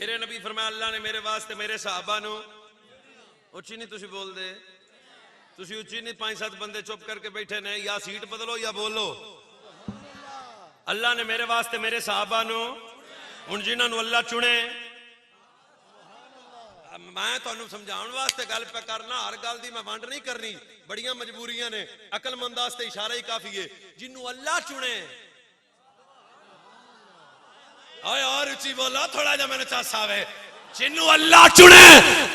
मेरे नबी फरमाया अल्लाह ने मेरे वास्ते मेरे सहाबा नु, उच्ची नहीं तुसी बोल दे, तुसी उच्ची नहीं, 5-7 बंदे चुप करके बैठे ने, या सीट बदलो या बोलो। अल्लाह ने मेरे वास्ते मेरे सहाबा नु, हुण जिन्हां नु अल्लाह चुने, मैं तुहानू समझाउण वास्ते गल पे करना, हर गल दी मैं वंड नहीं करनी, बड़ियां मजबूरियां ने, अकलमंद वास्ते इशारा ही काफी है। जिन्नू अल्लाह चुने, ओए और उच्ची बोलो थोड़ा जा मैंने चास आवे। जिन्नू अल्लाह चुने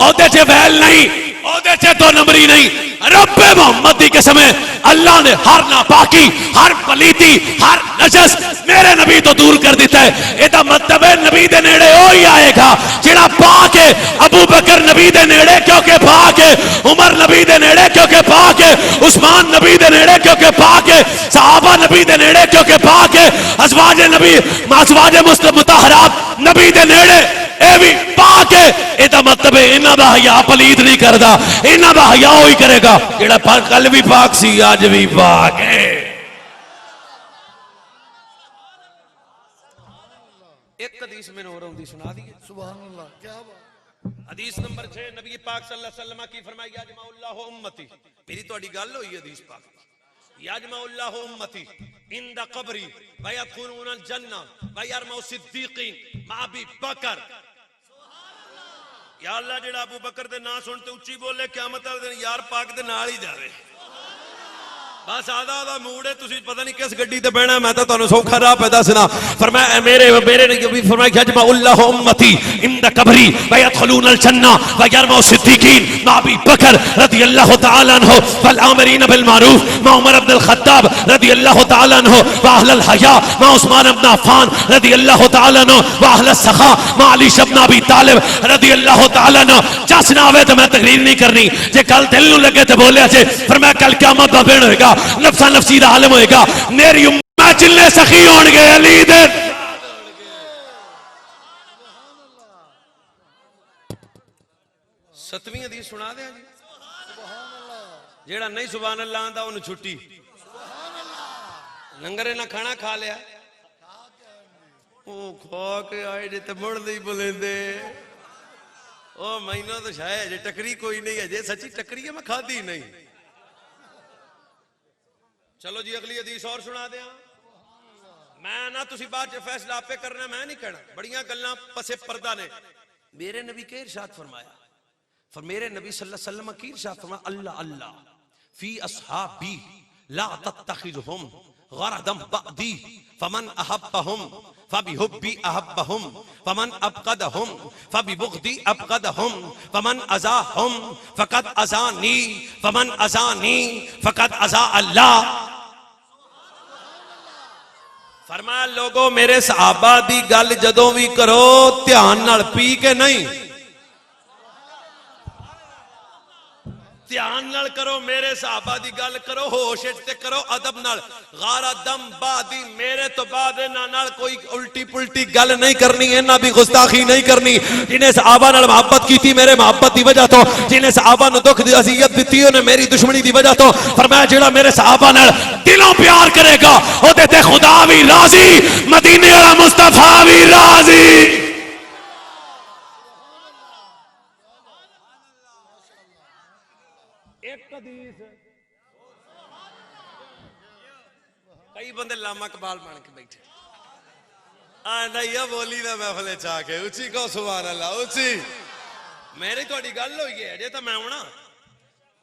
ओदे च वैल नहीं, ओदे च 2 नंबरी नहीं। रब्बे मोहम्मद दी कसम है, अल्लाह ने हर नापाकी, हर पलीती, हर नजस मेरे नबी तो दूर कर दिता है। एदा मतलब है नबी दे नेड़े ओ ही आएगा जेड़ा पाक है। अबू बकर नबी दे नेड़े क्योंकि पाक है, उमर नबी दे नेड़े क्योंकि पाक है, उस्मान नबी दे नेड़े क्योंकि पाक है, सहाबा नबी दे नेड़े क्योंकि पाक है, अज़वाज नबी अज़वाज मुतहहरात नबी दे नेड़े ए भी पाक है। एदा मतलब है इन्हां दा हया पलीत नहीं करदा, इन्हां दा हया ही करेगा जेड़ा कल भी पाक सी आज भी पाक है। एक हदीस में और आउंदी सुना दी, सुभान अल्लाह, क्या बात। हदीस नंबर 6 नबी पाक सल्लल्लाहु अलैहि वसल्लम की फरमाई याजमाउल्लाहु उम्मती, मेरी तोड़ी गल होई हदीस पाक, याजमाउल्लाहु उम्मती इंद कब्री व यदखुलूनल जन्नह व यरमौ सिद्दीकीन मा अबी बकर। या अल्लाह जेड़ा अबू बकर दे नाम सुन ते उच्ची बोले क़यामत वाले दिन यार पाक दे नाल ही जावे। बस आधा आधा मूड है, तुसी पता नहीं किस गड्डी ते बहना, मैं तो तुहानू सौखा राह पे दसना। फरमाया मेरे नबी फरमाया यजमाउल्लाहु उम्मती इंद कब्री व यदखुलून अल जन्ना व यरमौ सिद्दीकीन मा अबी बकर रदियल्लाहु तआला अन्हु वल आमिरीन बिल मारूफ मा उमर इब्न अल खत्ताब रदियल्लाहु तआला अन्हु व अहलल हया मा उस्मान इब्न अफ़्फ़ान रदियल्लाहु तआला अन्हु व अहलस सखा मा अली इब्न अबी तालिब रदियल्लाहु तआला अन्हु। जस ना आवे तो मैं तकरीर नहीं करनी, जे कल दिल नूं लगे तो बोलिया जे, पर मैं कल क़यामत दा दिन होएगा, नफ्सा नफ्सी दा आलम होएगा, मेरी उम्मत जिन्ने सखी होणगे अली दे। सतवीं हदीस सुना दें जी, जेड़ा नहीं सुभान अल्लाह आंदा उन्हें छुट्टी, लंगरे ना खाना खा लिया, ओ खा के आए जे ते मुड़ नहीं बुलेंदे, ओ महीनों तो शायद जे टकरी कोई नहीं है, जे सच्ची टकरी है मैं खादी नहीं। चलो जी अगली हदीस और सुना दें। मैं ना तुसी बाद च फैसला आपे करना, मैं नहीं कहना, बड़ियां गल्लां पसे पर्दा ने। मेरे नबी के इरशाद फरमाया, फिर मेरे नबी सल्लल्लाहु अलैहि वसल्लम की इरशाद फरमाया, अल्लाह अल्लाह फी अस्हाबी ला तत्तखिज़हुम गरदम बअदी फमन अहब्बहुम फबिहुब्बी अहब्बहुम फमन अबगदहुम फबिबुग़दी अबगदहुम फमन अज़ाहुम फ़क़द अज़ानी फमन अज़ानी फ़क़द अज़ा अल्लाह। फरमाया लोगों मेरे सहाबा दी गल जदों भी करो ध्यान नाल पी के नहीं, ध्यान नाल करो, मेरे सहाबा दी गल करो होश ते करो अदब नाल। गारा दम बादी मेरे तो बाद इन्हां नाल कोई उल्टी पुल्टी गल नहीं करनी, इन्हां दी गुस्ताखी नहीं करनी। जिन्हें सहाबा नाल मोहब्बत की थी मेरे मोहब्बत दी वजह तो, जिन्हें सहाबा नूं दुख दी अज़ियत दी उन्हें मेरी दुश्मनी दी वजह तो। फरमाया जेड़ा मेरे सहाबा नाल दिलों प्यार करेगा ओदे ते खुदा भी राजी, मदीने वाला मुस्तफा भी राजी। कई बंदे लामा कबाल बन के बैठे नहीं बोली ना महफिल च आके उची को सुभान अल्लाह उची। मेरी थोड़ी गल हुई है अजे तो मैं आना,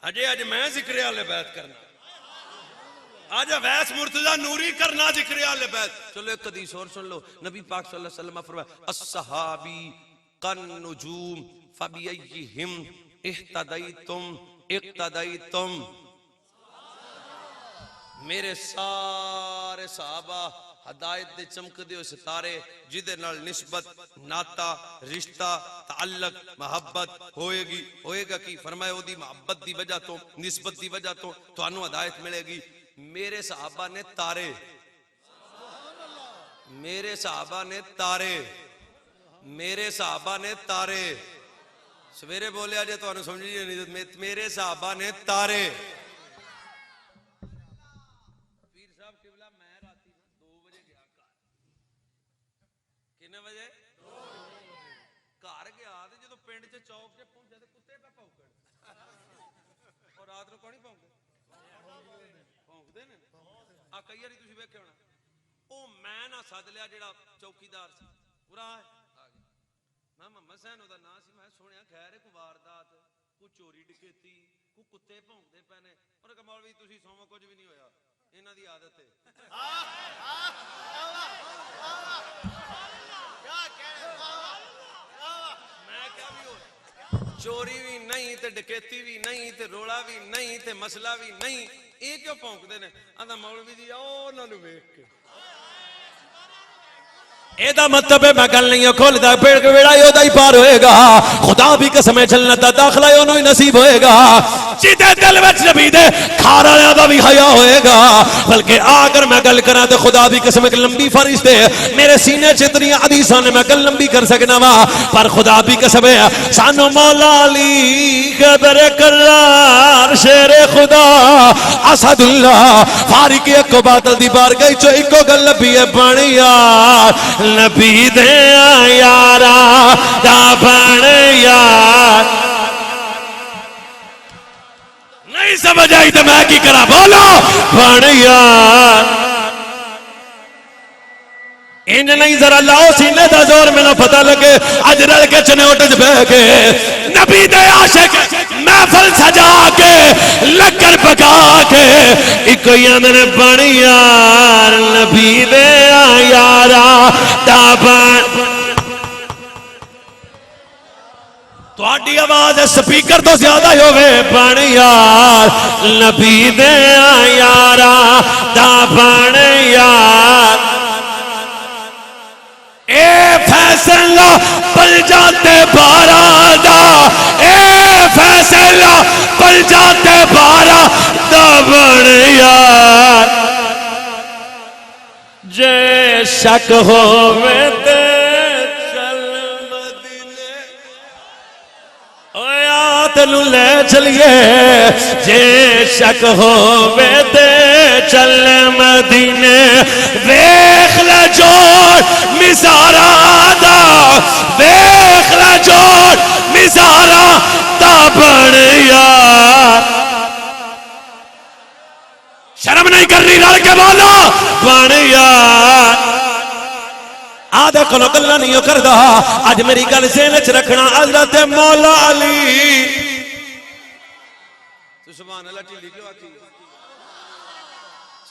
अजे अज मैं जिक्र आले बैत करना, आज अवैस मुर्तजा नूरी करना जिक्र आले बैत। चलो एक हदीस और सुन लो, नबी पाक सल्लल्लाहु अलैहि वसल्लम फरमाया अस्सहाबी कन नुजूम फबियहिम इhtadaytum इक्तदयतुम। मेरे सारे सहाबा हदायत दे चमकदे हुए सितारे जिदे नाल निस्बत नाता रिश्ता ताल्लुक मोहब्बत होएगा की फरमाया ओदी मोहब्बत दी वजह तो निस्बत दी वजह तो तुहानू हदायत मिलेगी। मेरे सहाबा ने तारे, मेरे सहाबा ने तारे, मेरे सहाबा ने तारे, सवेरे बोलिया जे तुहानू समझिए नहीं, मेरे सहाबा ने तारे। चौक से पहुंचे तो कुत्ते पे भौंकण और रात को कौन भौंकदे भौंकदे ने आ कई बारी तुसीं वेख्या होना ओ मैं ना सद लिया जेड़ा चौकीदार सी पूरा आ गया मैं मोहम्मद हुसैन ओदा नाम सी मैं सुनिया खैर है कोई वारदात कोई चोरी डकैती कोई कुत्ते भौंकदे पे ने और कहा मौलवी तुसीं सोवो कुछ भी नहीं होया इन्हां दी आदत है मैं क्या भी हो चोरी भी नहीं ते डकैती भी नहीं ते रोड़ा भी नहीं ते मसला भी नहीं, ये क्यों भौंकदे ने? आंदा मौलवी जी आओ उन्हां नूं वेख के एदा मतलब है मैं गल नहीं खोलदा पेड़ के वेड़ा ओदा ही पार होएगा। खुदा भी कसम है जन्नत दा दाखला ओनू ही नसीब होएगा जिदे दिल विच नबी दे खार वालियां दा भी हया होएगा। बल्कि अगर मैं गल करा तो खुदा भी कसम एक लंबी फरिश्ते मेरे सीने च इतनी हदीसां ने मैं गल लंबी कर सकना वा, पर खुदा भी कसम है सानू मौला अली कदर करार शेरे खुदा असदुल्लाह फारिक को बादल दी बारगाह चो इको गल लभी है बन यार नबी दे यारा दा बन यार। नहीं समझ आई तो मैं की करा बोलो बन यार। इन नहीं जरा लाओ सीने दा जोर मैनू पता लगे अज रल के चनौट च बह के नबी दे आशिक महफिल सजा के लंगर पका के एक आंदे बन यार नबी दे यारा दा बन। ਤੁਹਾਡੀ आवाज स्पीकर तो ज्यादा ही होवे बन यार नबी दे यारा दा बन यार ए फैसला पल जाते बारा दा ए फैसला पल जाते बारा दा बन यार जे शक होवे ते तेनू ले चलिए जे शक होवे ते चल मदीने वेख ले जोड़ मिजारा दा वेख ले जोड़ मिजारा दा बन यार शर्म नहीं करनी रल के बोलो बन यार आदे को गल्ला नहीं करदा अज मेरी गल जेहन च रखना हज़रत मौला अली तू सुभान अल्लाह ढिल्ली क्यों आखी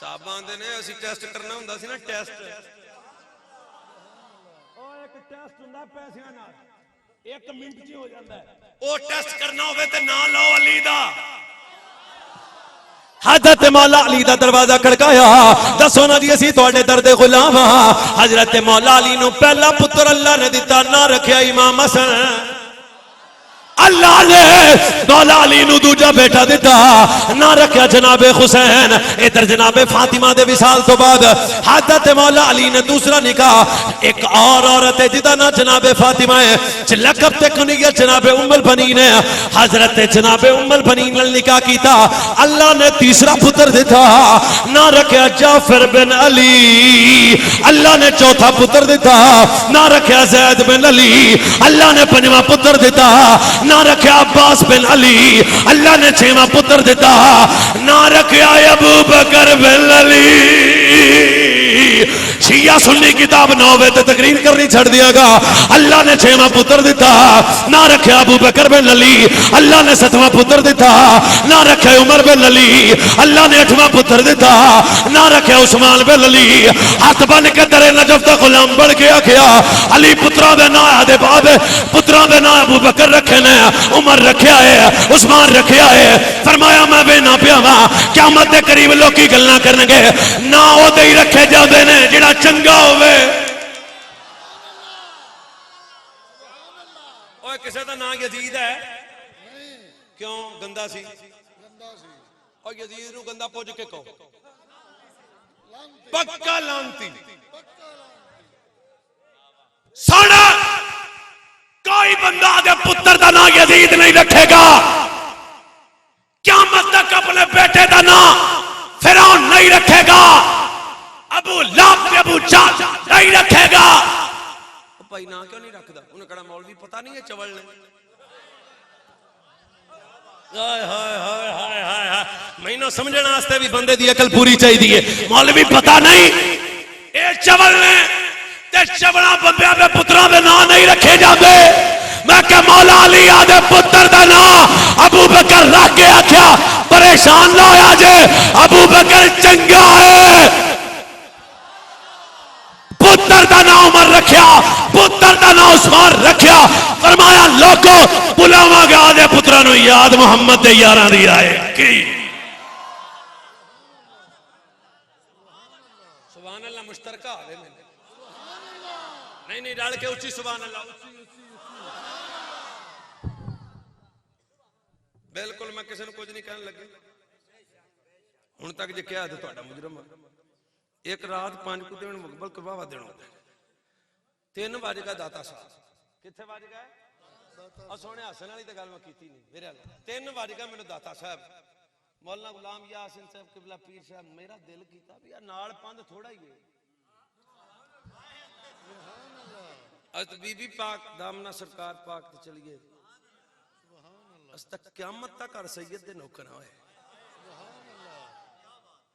साहब आंदे ने असि टेस्ट करना हुंदा सी ना टेस्ट ओ एक टेस्ट हुंदा पैसियां नाल 1 मिनट च हो जांदा है ओ टेस्ट करना होवे ते ना लो अली दा हजरत मौला अली दा दरवाजा खड़काया दसो ना जी असी तुहाडे दर दे गुलाम हां हजरत मौला अली नु पहला पुत्र अल्लाह ने दिता ना रखया इमाम हसन अल्लाह ने मौला अली नु दूजा बेटा दिता ना रखया जनाबे हुसैन इधर जनाबे फातिमा दे विसाल तो बाद हजरत मौला अली ने दूसरा निकाह एक और औरत है जिदा ना जनाबे फातिमा है लकब ते कुनियत जनाबे उम्मुल बनीन है हजरत जनाबे उम्मुल बनीन नाल निकाह कीता अल्लाह ने तीसरा पुत्र दिता ना रखया जाफर बिन अली अल्लाह ने चौथा पुत्र दिता ना रखया जैद बिन अली अल्लाह ने पंजवा पुत्र दिता ना रखया अब्बास बिन अली अल्लाह ने छेवां पुत्र दिता ना रखया अबू बकर बिन अली शिया सुन्नी किताब 9 बजे तकरीर करनी छड़ दियागा अल्लाह ने छेवां पुत्र दिता ना रखया अबू बकर बिन अली अल्लाह ने 7वां पुत्र दिता ना रखया उमर बिन अली अल्लाह ने 8वां पुत्र दिता ना रखया उस्मान बिन अली हाथ बन के दरे नजफ दा गुलाम बन के आखिया अली पुत्रा दे ना आदे बाद पुत्रा दे ना अबू बकर रखे ने उमर रखया है उस्मान रखया है फरमाया मैं वे ना पियावा क़यामत दे करीब लोकी गल्लां करनगे ना ओदे ही रखे जांदे ने जेड़ा चंगा होवे ओए किसे दा नाम यजीद है क्यों गंदा सी और यजीद नु गंदा पुज के कहो पक्का लांती सुन कोई बंदा दे पुत्र दा नाम यजीद नहीं रखेगा क़यामत तक अपने बेटे दा नाम फिरौन नहीं रखेगा अबू लाब अबू जाल नहीं रखेगा भाई ना क्यों नहीं रखदा उन्हें कड़ा मौलवी पता नहीं है चवल ने हाय हाय हाय हाय हाय हाय मैनू समझने वास्ते भी बंदे दी अकल पूरी चाहिए मौलवी पता नहीं ए चवल ने ते चवला बंदे दे पुत्रा दे नाम नहीं रखे जाते मैं क्या मौला अली आदे पुत्र दा नाम अबू बकर रख के आख्या परेशान ना होया जे अबू बकर चंगा है पुत्र दा नाम उमर रखया पुत्र दा नाम उस्मान रखया फरमाया लोगो बुलावांगे आदे पुत्रा नु याद मोहम्मद दे यारां दी आए की सुभान अल्लाह मुश्तरका है मैंने नहीं नहीं डाल के उच्ची सुभान अल्लाह बिल्कुल मैं किसी ने कुछ नहीं कहने लगी हुण तक जे क्या है तुहाडा मुजरम एक रात 5 को दिन मुकबल करवावा देना 3 बज गए दाता साहब किथे बज गए और सोने हसन वाली तो गल मैं कीती नहीं मेरे 3 बज गए मैंने दाता साहब मौलाना गुलाम यासिन साहब किबला पीर साहब मेरा दिल कीता भी यार नाल पंध थोड़ा ही है अज बीबी पाक दामना सरकार पाक ते चलिए अज तक क़यामत तक हर सैयद दे नौकर होए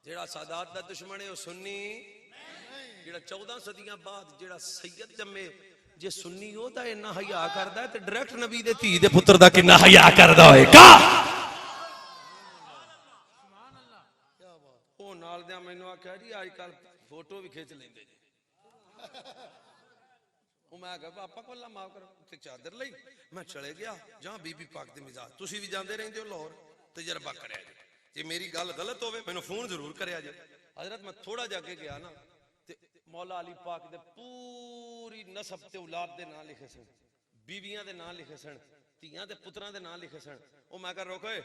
जेड़ा सादात दा दुश्मन है वो सुन्नी जेड़ा 14 सदियां बाद जेड़ा सैयद जम्मे जे सुन्नी ओदा इन्ना हया करदा है ते डायरेक्ट नबी दे धी दे पुत्र दा किन्ना हया करदा होएगा सुभान अल्लाह क्या बात ओ नाल दे मैनू आख्या जी आजकल फोटो भी खिंच लेंदे जी मैं कहा पापा को अल्लाह माफ करो ते चादर लई मैं चले गया जहां बीबी पाक दे मिजाज तुसी भी जांदे रहंदे हो लाहौर तजर्बा करया जे मेरी गल गलत होवे मैनू फोन जरूर करया जे हजरत मैं थोड़ा जाके गया ना ते मौला अली पाक दे पूरी नसब ते औलाद दे नाम लिखे सन बीवियां दे नाम लिखे सन तियां दे पुत्रां दे नाम लिखे सन ओ मैं कह रोके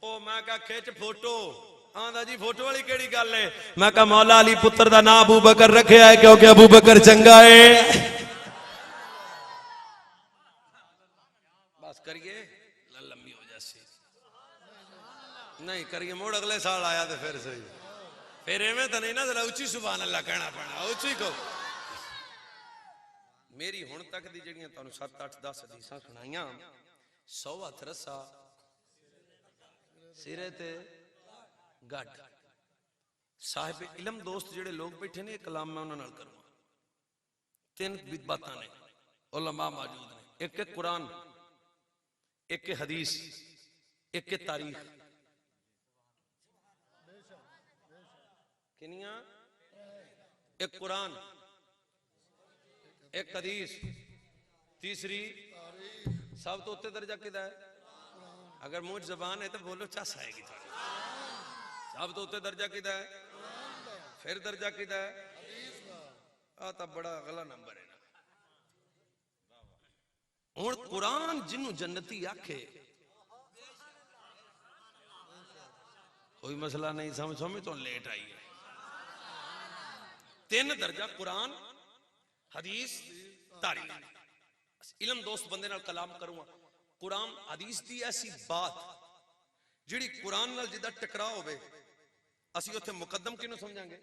ओ मैं कहा खिच फोटो आंदा जी फोटो वाली केड़ी गल है मैं कहा मौला अली पुत्र दा नाम अबू बकर रखिया है क्योंकि अबू बकर चंगा है बस करिए लंबी हो जासी नहीं करिए मोड़ अगले साल आया तो फिर सही फिर एवं तो नहीं ना जरा उची सुभान अल्लाह कहना पड़ना उची को मेरी हुण तक दी जड़ियां तुहानू 7 8 10 हदीसां सुनाइयां 100 हथ रस्सा सिरे ते गड साहिब इलम दोस्त जेड़े लोग बैठे ने कलाम मैं उन्हां नाल करूंगा 3 बातां ने उलमा मौजूद ने एक है कुरान एक है हदीस एक है तारीख किनिया एक कुरान एक हदीस तीसरी सब तो उत्ते दर्जा किदा है अगर मुंह जबान है तो बोलो चस आएगी सब तो उत्ते दर्जा किदा है फिर दर्जा किदा है आ तो बड़ा अगला नंबर है ना हुण कुरान जिन्नू जन्नती आखे कोई मसला नहीं समझ तो लेट आई है 3 दर्जा कुरान हदीस तारीख इलम दोस्त बंदे नाल कलाम करूंगा कुरान हदीस दी ऐसी बात जिहड़ी कुरान नाल जिदा टकराव होवे असी उत्थे मुकद्दम किनू समझांगे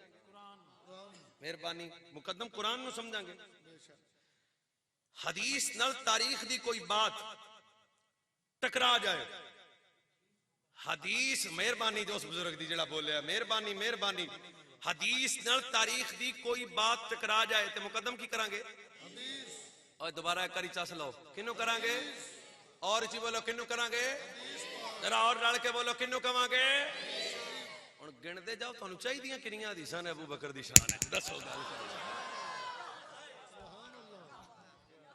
मेहरबानी मुकद्दम कुरान नू समझांगे हदीस नाल तारीख दी कोई बात टकरा जाए हदीस मेहरबानी दोस्त बुजुर्ग दी जिहड़ा बोलिया मेहरबानी मेहरबानी हदीस नाल तारीख दी कोई बात टकरा जाए तो मुकद्दम की करांगे और दोबारा एक बारी चस लो किन्नू करांगे और जी बोलो किन्नू करांगे जरा और रल के बोलो किन्नू कवांगे हुण गिणदे जाओ तुहानू चाहीदियां किन्नियां हदीसां ने अबू बकर दी शान है दसो गल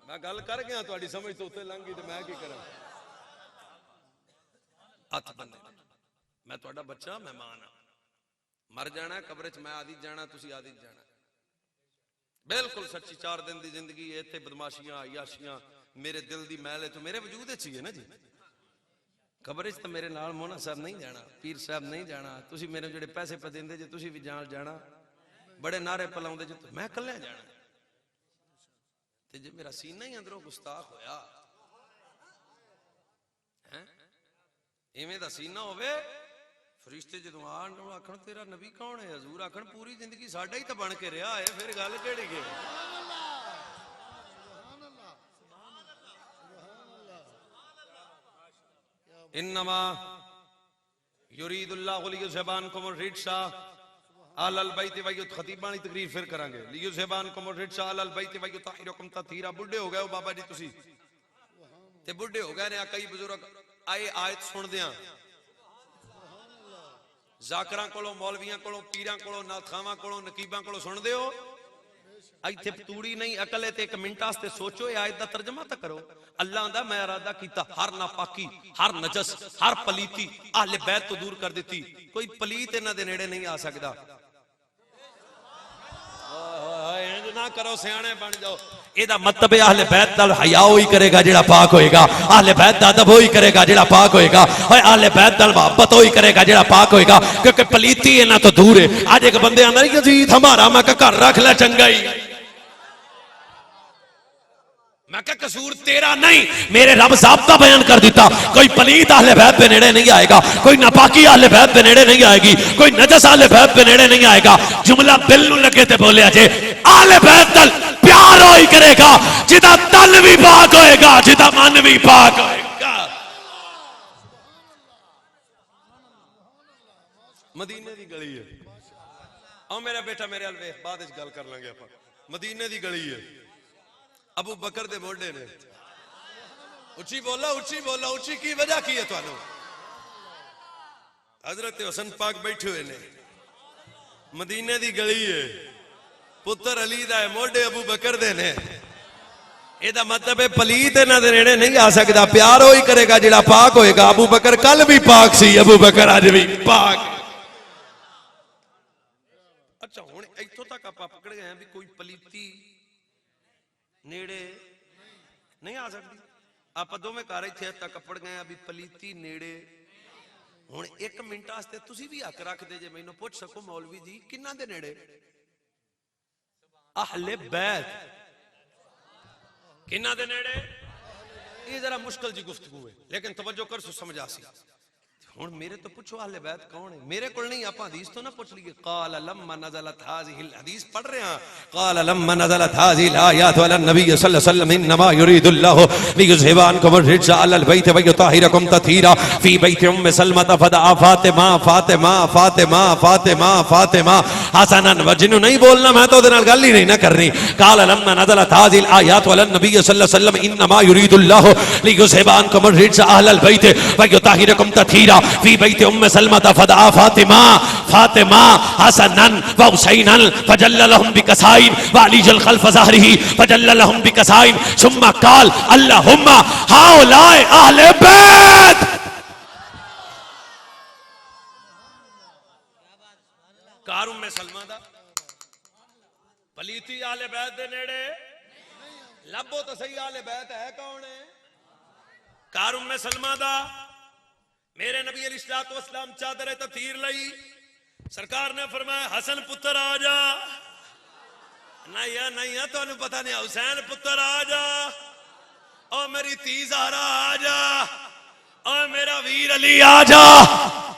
मैं गल कर गया तुहाडी समझ तो उत्ते लंघ गई ते मैं की करां हथ बंदे मैं तुहाडा बच्चा मेहमान हां मर जाना कब्र च मैं आदि जाना तुसी आदि जाना बिल्कुल सच्ची 4 दिन की जिंदगी इत्थे बदमाशियां अयाशियां मेरे दिल दी मैल है तो मेरे वजूद ही है ना जी कब्र च तो मेरे नाल मोहना साहब नहीं जाना पीर साहब नहीं जाना तुसी मेरे जेड़े पैसे पे देंदे जे तुसी भी जान जाना बड़े नारे पलाउंदे जे मैं कल्ले जाना ते जे मेरा सीना ही अंदरों गुस्ताख होया हैं इवें दा सीना होवे फरिश्ते जो आखण तेरा नबी कौन है हजूर आखण पूरी जिंदगी साडा ही तो बन के रहा है फिर गल केड़ी है इन्नमा युरीदुल्लाहु लियुज़हिबानकुम अर्रिज्सा अलल बैति व खतीबानी तकरीर फिर करांगे लियुज़हिबानकुम अर्रिज्सा अलल बैति व युतहिरुकुम तत्हीरा बुढ़े हो गए हो बाबा जी तुसी ते बुढ़े हो गए ने कई बुजुर्ग आए आयत सुनदियां जाकरां कोलों मौलवियां कोलों पीरां कोलों नाथावां कोलों नकीबां कोलों सुनदे हो इत्थे तूड़ी नहीं अकल है ते 1 मिनट वास्ते सोचो ये आयत दा तर्जमा तो करो अल्लाह दा मैं इरादा कीता हर नापाकी हर नजस हर पलीती अहले बैत तो दूर कर दी कोई पलीत इन्हां दे नेड़े नहीं आ सकदा इंज ना करो सियाणे बन जाओ एदा मतलब है अहले बैत दा हया ही करेगा जेड़ा पाक होएगा अहले बैत दा अदब ही करेगा जेड़ा पाक होएगा और अहले बैत दा मोहब्बत ही करेगा जेड़ा पाक होएगा क्योंकि पलीती इन्हां तो दूर है आज एक बंदे आंदा नहीं यजीद हमारा मैं घर रख ले चंगा ही मैं क्या कसूर तेरा नहीं मेरे रब ज़ाब्ता बयान कर दिता कोई पलीत अहले बैत पे नेड़े नहीं आएगा कोई नापाकी अहले बैत पे नेड़े नहीं आएगी कोई नजस अहले बैत पे नेड़े नहीं आएगा जुमला दिल नूं लगे ते बोलिया जे अहले बैत नाल प्यार होई करेगा जिदा तन भी पाक होएगा जिदा मन भी पाक होएगा मदीने दी गली है आओ मेरा बेटा मेरे अल वेख बाद विच गल कर लांगे आपां मदीने दी गली है अबू बकर दे मोढे ने उची बोला उची की वजह की है तुहानू हजरत हुसैन पाक बैठे हुए ने मदीने दी गली है पुत्र अली दा मोढे अबू बकर दे ने ਇਹਦਾ मतलब है पलीत इन्हां दे नेड़े नहीं आ सकता प्यार वही करेगा जिहड़ा पाक होएगा अबू बकर कल भी पाक सी अबू बकर अज भी पाक अच्छा हुण इत्थों तक आपां पकड़ गए भी कोई पलीती नेड़े नहीं आ सकती आपां दोवें घर इत्थे तक पड़ गए भी पलीती नेड़े हुण 1 मिनट वास्ते तुसीं भी हक रखदे जे मैनूं पुछ सको मौलवी जी किन्हां दे नेड़े अहले बैत किन्ना दे नेड़े ये जरा मुश्किल जी गुफ्तगू है लेकिन तवज्जो कर सो समझा सी हुण मेरे तो पूछो अहले बैत कौन है मेरे कोल नहीं आप हदीस तो ना पूछ लिए क़ाल लम्मा नज़लत हाज़िहिल हदीस पढ़ रहे हैं क़ाल लम्मा नज़लत हाज़िहिल आयात अला नबी सल्लल्लाहु अलैहि वसल्लम इन्नमा युरीदुल्लाहु लियुज़हिबा अन्कुम अर्रिज्सा अलल बैत व युताहिरकुम तथीरा फी बैत उम्म सलमा फदा फातिमा फातिमा फातिमा फातिमा फातिमा हसनन वजनु नहीं बोलना मैं तो ओदे नाल गल ही नहीं ना करनी क़ाल लम्मा नज़लत हाज़िहिल आयात अला नबी सल्लल्लाहु अलैहि वसल्लम इन्नमा युरीदुल्लाहु लियुज़हिबा अन्कुम अर्रिज्सा अलल बैत व युताहिरकुम तथीरा फी बैत उम्म सलमा फदा फातिमा फातिमा हसनन व हुसैनन फजल्ल लहुम बिकसाइन व अलीजल खल्फ ज़हरिही फजल्ल लहुम बिकसाइन सुम्मा क़ाल अल्लाहुम्मा हाउलाए अहले बैत कार उम्मे सलमा दा पलीती अहले बैत दे नेड़े लब्बो तो सही अहले बैत है कौन है कार उम्मे सलमा दा मेरे नबी अलैहिस्सलातु वस्सलाम चादर ततीर लई सरकार ने फरमाया हसन पुत्र आ जा नहीं है तो पता नहीं हुसैन पुत्र आ जा और मेरी धी ज़हरा आ जा और मेरा वीर अली आ जा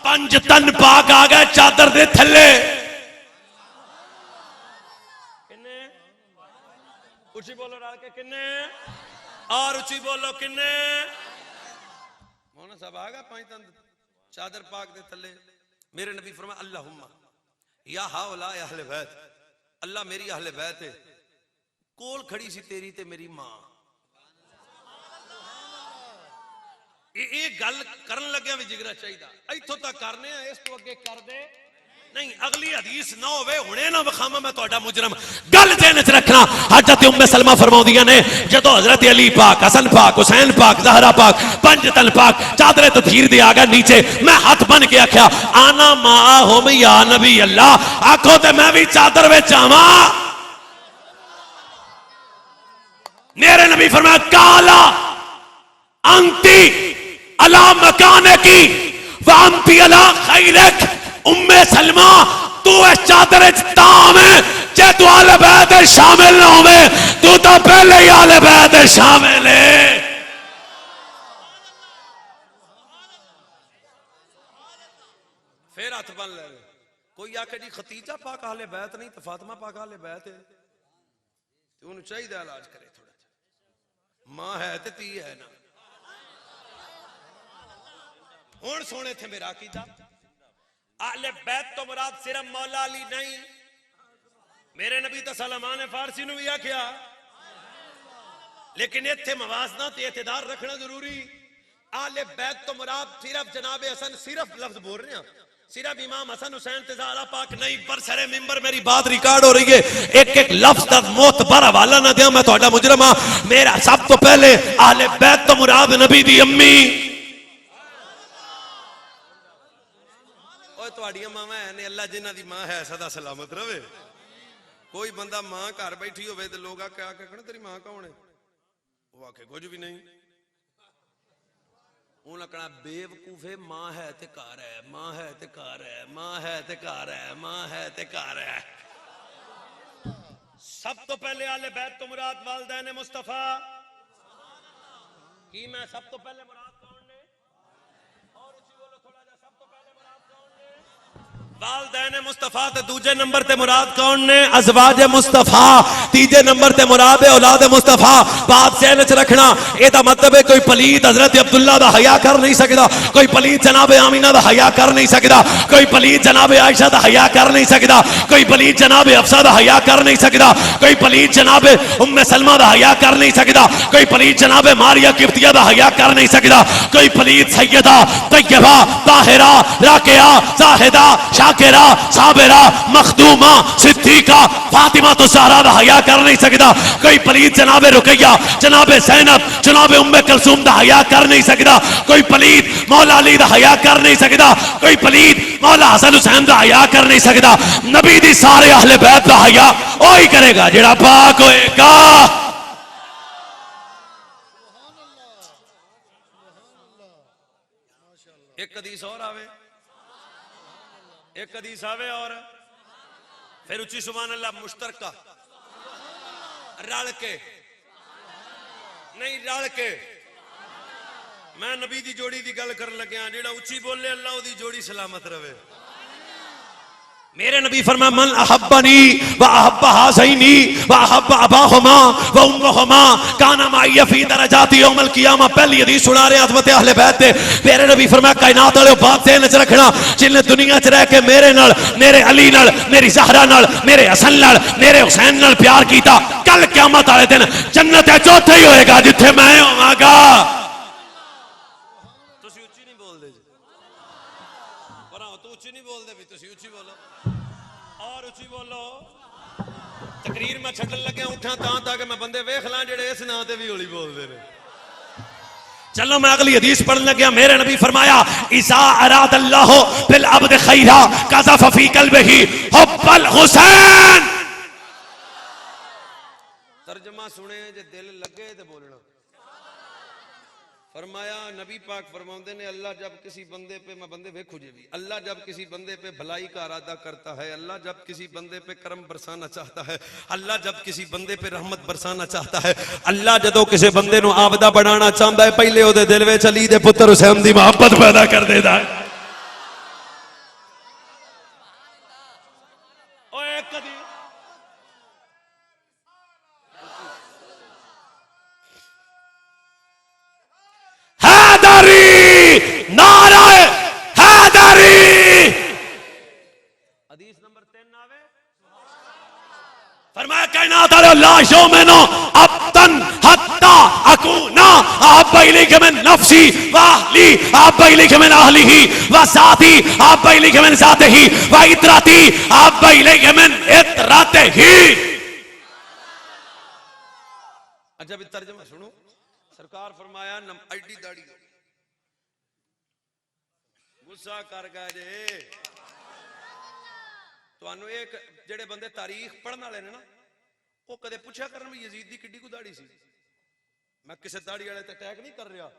5 तन पाक आ गए चादर दे थल्ले किन्ने उची बोलो रल के किन्ने और उची बोलो किन्ने साहब आ गया 5 तन चादर पाक दे थल्ले मेरे नबी फरमाया अल्लाहुम्मा या हाउला अहले बैत अल्लाह मेरी अहले बैत है कोल खड़ी सी तेरी ते मेरी मां ये गल करन लग्या भी जिगरा चाहिए इत्थों तक करने इस तो अगे कर दे नहीं अगली हदीस ना होवे हुणे ना वखामा मैं तोड़ा मुजरम गल ध्यान च रखना हजरत उम्मे सलमा फरमाउंदियां ने जदों हजरत अली पाक हसन पाक हुसैन पाक ज़हरा पाक 5 तन पाक चादर तथीर दे आ गया नीचे मैं हाथ बन के आख्या आना माहुम या नबी अल्लाह आखो ते मैं भी चादर विच आवां मेरे नबी फरमाया काला अंती अला मकाने की व अंती अला खैरक उम्मे सलमा तू इस चादर ताम है जे तू आले बैत शामिल ना होवे तू तो पहले ही आले बैत शामिल है फिर हाथ बन ले कोई आके जी खतीजा पाक आले बैत नहीं तो फातिमा पाक आले बैत है तो उन्हें चाहिए इलाज करे थोड़ा मां है ते धी है ना हुण सोने थे मेरा कीदा अहले बैत तो मुराद सिर्फ मौला अली नहीं मेरे नबी तो सलमान फारसी ने भी आख्या लेकिन इत्थे मवाजना ते इत्तेदार रखना जरूरी अहले बैत तो मुराद सिर्फ जनाब हसन सिर्फ लफ्ज बोल रहे हैं सिर्फ इमाम हसन हुसैन ते ज़हरा पाक नहीं पर सरे मिंबर मेरी बात रिकॉर्ड हो रही है एक एक लफ्ज तक मोतबर हवाला ना दिया मैं तोड़ा मुजरम हां मेरा सब तो पहले अहले बैत तो मुराद नबी दी अम्मी मावा है ने अल्लाह जिन्हां दी मां है सदा सलामत रवे कोई बंदा मां घर बैठी होवे ते लोग आके कहण तेरी मां कौन है वो आके कुछ भी नहीं उन्हें कहना बेवकूफे मां है ते घर है मां है ते घर है मां है ते घर है मां है ते घर है सब तो पहले आले बैत तो मुराद वालिदैन मुस्तफा की मैं सब तो पहले मुराद कौन ने और उसी बोलो थोड़ा जा सब तो पहले मुराद कौन ने वालिदैन मुस्तफा ते दूजे नंबर ते मुराद कौन ने अज़वाज मुस्तफा तीजे नंबर ते मुराद है औलाद मुस्तफा बात से न रखना एदा मतलब है कोई पलीत हजरत अब्दुल्ला दा हया कर नहीं सकदा कोई पलीत जनाब आमीना दा हया कर नहीं सकदा कोई पलीत जनाब आयशा दा हया कर नहीं सकदा कोई पलीत जनाब हफ्सा दा हया कर नहीं सकदा कोई पलीत जनाब उम्मे सलमा दा हया कर नहीं सकदा कोई पलीत जनाब मारिया किफ्तिया दा हया कर नहीं सकदा कोई पलीत सैयदा तय्यबा ताहिरा राकिया जाहिदा शाकिरा, साबिरा, मखदूमा, सिद्दीका, फातिमा तो ज़हरा दा हया कर नहीं सकता। कोई पलीत जनाबे रुकैया, जनाबे ज़ैनब, जनाबे उम्मे कुलसूम दा हया कर नहीं सकता। कोई पलीत मौला अली दा हया कर नहीं सकता। कोई पलीत मौला हसन हुसैन दा हया कर नहीं सकता। नबी दी सारे अहले बैत दा हया वही करेगा जेड़ा पाक होएगा। एक हदीस और आवे, एक हदीस आवे और फिर उच्ची सुभान अल्लाह। मुश्तरका रल के नहीं, रल के मैं नबी दी जोड़ी दी गल कर लग्या, जेड़ा उच्ची बोले अल्लाह ओदी जोड़ी सलामत रवे। मेरे नबी फरमाया मन अहब्बनी व अहब्ब हाज़ैनी व अहब्ब अबाहुमा व उम्मुहुमा काना माइया फी दरजाति यौमल क़ियामा। पहली हदीस सुना रहे अज़मत अहले बैत दे। मेरे नबी फरमाया कायनात वाले बात ध्यान च रखना, जिन्हें दुनिया च रह के मेरे नाल, मेरे अली नाल, मेरी ज़हरा नाल, मेरे हसन नाल, मेरे हुसैन नाल प्यार कीता, कल क़यामत वाले दिन जन्नत है चौथे ही होएगा जिथे मैं होवांगा। तुसी उच्ची नहीं बोलदे जी, पर तू उच्ची नहीं बोलदे भी, तुसी उच्ची बोलो और उच्ची बोलो। तकरीर मैं छड्डन लग्या उठा ताकि मैं बंदे वेख ला जेड़े इस नां ते भी हौली बोलदे ने। चलो मैं अगली हदीस पढ़ने लग गया। मेरे नबी फरमाया इज़ा अराद अल्लाहु बिल अब्द खैरा कज़फ़ फी क़ल्बिही हुब्बल हुसैन। तर्जमा सुने जे दिल लगे ते बोलना। फरमाया नबी पाक फरमाते ने अल्लाह जब किसी बंदे पे, मैं बंदे वेखो जी भी, अल्लाह जब किसी बंदे पे भलाई का इरादा करता है, अल्लाह जब किसी बंदे पे करम बरसाना चाहता है, अल्लाह जब किसी बंदे पे रहमत बरसाना चाहता है, अल्लाह जदों किसी बंदे नूं आबदा बनाना चाहता है, पहले ओदे दिल विच अली दे पुत्र हुसैन दी मोहब्बत पैदा कर देता है। ओए कदी नारे हैदरी। हदीस नंबर 3 आवे। फरमाया कायनात वाले ला युमिनु अब्दन हत्ता अकूना अहब्बा इलैका मिन नफ्सी व अहली अहब्बा इलैका मिन अहलिही व साथी अहब्बा इलैका मिन साथिही व इतराती अहब्बा इलैका मिन इतरातिही। अच्छा भी तर्जुमा सुनो। सरकार फरमाया एडी दाढ़ी गुस्सा कर गए जे। तुहानू एक जेड़े बंदे तारीख पढ़ने वाले ने ना, वो कदे पूछा करन भी यजीद दी किड्डी को दाढ़ी सी। मैं किसी दाढ़ी वाले ते अटैक नहीं कर रहा।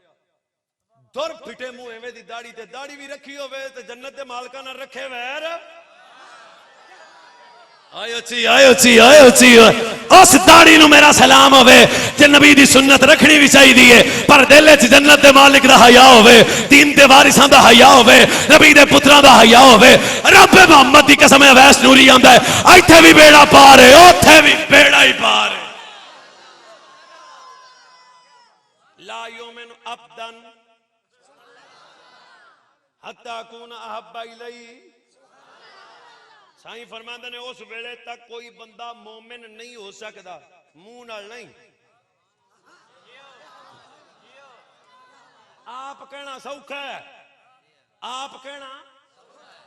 दुर फिटे मुंह एवें दी दाढ़ी ते दाढ़ी भी रखी होवे ते जन्नत दे मालका ना रखे वैर। आयो ची उस दाढ़ी नू मेरा सलाम होवे जे नबी दी सुन्नत रखनी भी चाहिए, पर दिल च जन्नत दे मालिक दा हया होवे, दीन दे वारिसां दा हया होवे, नबी दे पुत्रां दा हया होवे। रब मोहम्मद दी कसम है वैस नूरी आंदा है, इत्थे भी बेड़ा पार है, ओथे भी बेड़ा ही पार है। ला युमिनु अब्दन हत्ता अकूना अहब्बा इलैही। साईं फरमाते ने उस वेले तक कोई बंदा मोमिन नहीं हो सकता, मुंह नाल नहीं। आप कहना सौखा है, आप कहना,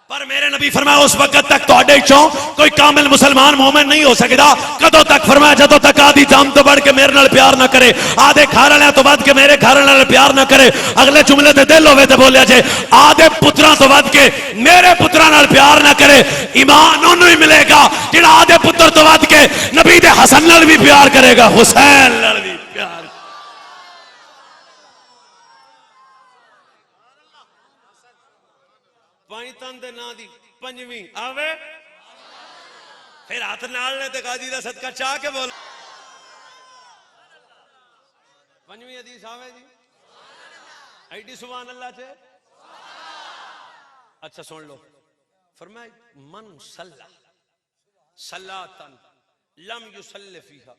पर मेरे नबी फरमाया उस वक्त तक तुहाडे चों कोई कामिल मुसलमान मोमिन नहीं हो सकता। कदों तक फरमाया जदों तक आधी जान तो बढ़ के मेरे नाल प्यार ना करे, आधे घर वाले तो बढ़ के मेरे घर वाले नाल प्यार ना करे। अगले जुमले ते दिल होवे ते बोलिया जे आधे पुत्रां तो बढ़ के मेरे पुत्रां नाल प्यार ना करे। ईमान उन्होंने ही मिलेगा जिहड़ा आधे पुत्र तो बढ़ के नबी दे हसन नाल भी प्यार करेगा, हुसैन नाल भी प्यार। पाइतन दे नां दी पंजवीं आवे, फिर हाथ नाल ने ते गाजी दा सदका चाह के बोल। पंजवीं हदीस आवे जी, एडी सुभान अल्लाह चे। अच्छा सुन लो, फरमाया मन सल्ला सलातन लम युसल्ली फीहा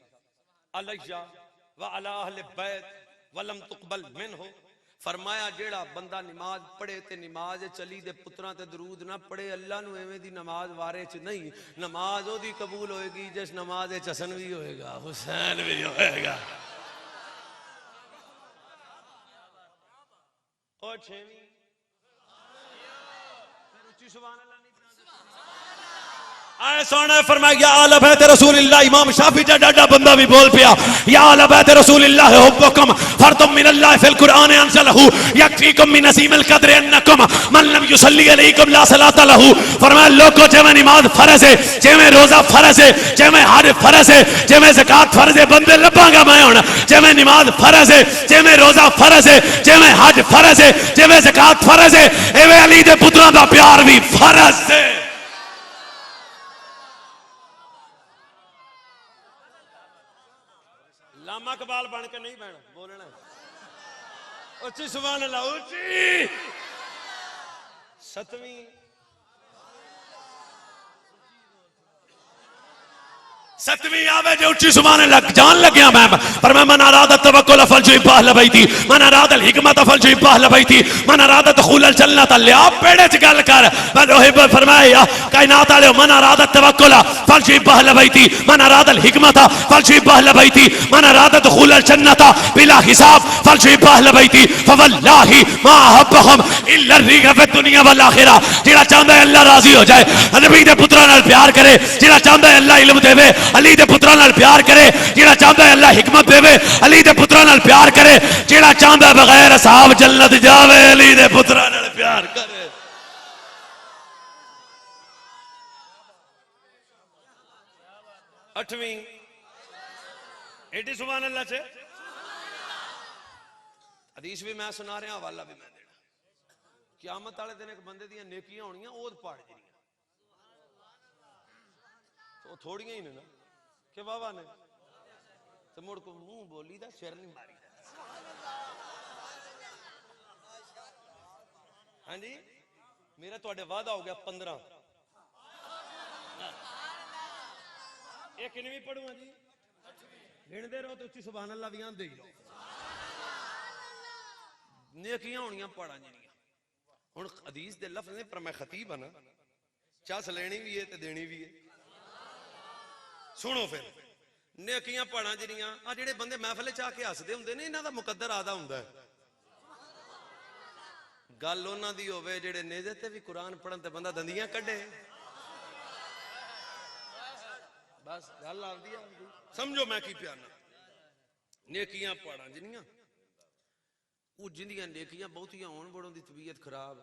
अलैया व अला अहले बैत वलम तुकबल मिनहु। फरमाया जेड़ा बंदा नमाज पढ़े ते नमाज चली दे पुत्रां ते दरूद ना पढ़े, अल्लाह नू एवें दी नमाज वारे च नहीं। नमाज ओदी कबूल होएगी जिस नमाज विच हसन भी होएगा, हुसैन भी होएगा। और छेवीं फिर उच्ची सुभान अल्लाह नहीं। आए सोने फरमाया या आला बैत रसूलिल्लाह। इमाम शाफी जा डाडा बंदा भी बोल पिया या आला बैत रसूलिल्लाह हुब्बुकुम फरतुम मिनल्लाह फिल कुरान अंसलहु यकफीकुम मिन नसीमिल कद्र अन्नकुम मन लम युसल्ली अलैकुम ला सलात लहु। फरमाया लोगों जेमे नमाज फर्ज है, जेमे रोजा फर्ज है, जेमे हज फर्ज है, जेमे ज़कात फर्ज है, बंदे लभांगा मैं हुण। जेमे नमाज फर्ज है, जेमे रोजा फर्ज है, जेमे हज फर्ज है, जेमे ज़कात फर्ज है, एवे अली दे पुत्रां दा प्यार भी फर्ज है। लामा कबाल बन के नहीं बहना बोलना उच्ची सुभान अल्लाह उच्ची। सतवीं सतवीं आवे जो उच्ची सुभान अल्लाह जान लग्या मैं पर मैं मन अरादा तवक्कुल फलजु पहल बैती मन अरादा हिकमत फलजु पहल बैती मन अरादा दुखुल जन्नत लिया पेड़े च गल कर रोहिब फरमाया कायनात वाले मन अरादा तवक्कुल फलजु पहल बैती मन अरादा हिकमत फलजु पहल बैती मन अरादा दुखुल जन्नत बिला हिसाब फलजु पहल बैती फवल्लाहि मा हब्बहुम इल्ला रिगा फि दुनिया वल आखिरा। जेड़ा चाहंदा है अल्लाह राजी हो जाए, नबी दे पुत्रां नाल प्यार करे, जेड़ा चाहंदा है अल्लाह इल्म देवे अली दे पुत्रां नाल प्यार करे, जेड़ा चाहंदा है अल्लाह हिकमत देवे अली दे पुत्रां नाल प्यार करे, जेड़ा चाहंदा है बगैर असहाब जन्नत जावे अली दे पुत्रां नाल प्यार करे। अठवीं एडी सुभान अल्लाह से हदीस भी मैं सुना रहा हवाला भी मैं देना। क़यामत वाले दिन एक बंदे दी नेकियां होनियां ओद पाड़ जड़ियां तो थोड़ियां ही ने ना कि बाबा ने तो मुड़ को मुंह बोली दा सिर नहीं मारी दा। हाँ जी मेरा तो वादा हो गया 15 एक किन्नी पढ़ूंगा जी गिनते रहो तो उच्ची सुभान अल्लाह भी आंदे ही रहो। नेकियां होनियां पढ़ा जड़ियां हुण हदीस दे लफ्ज़ ने पर मैं खतीब हां ना चस लेनी भी है ते देनी भी है। सुनो फिर नेकियां पढ़ा जड़ियां आ जेड़े बंदे महफिल च आके हसदे हुंदे ने इन्हां दा मुकद्दर आदा हुंदा है। गल उन्हां दी होवे जेड़े नेज़े ते भी कुरान पढ़न ते बंदा दंदियां कड्डे। बस गल आंदी समझो मैं की प्याना नेकियां पढ़ा जड़ियां वो जिंदियां नेकियां बहुतियां होण बड़ों दी तबीयत खराब।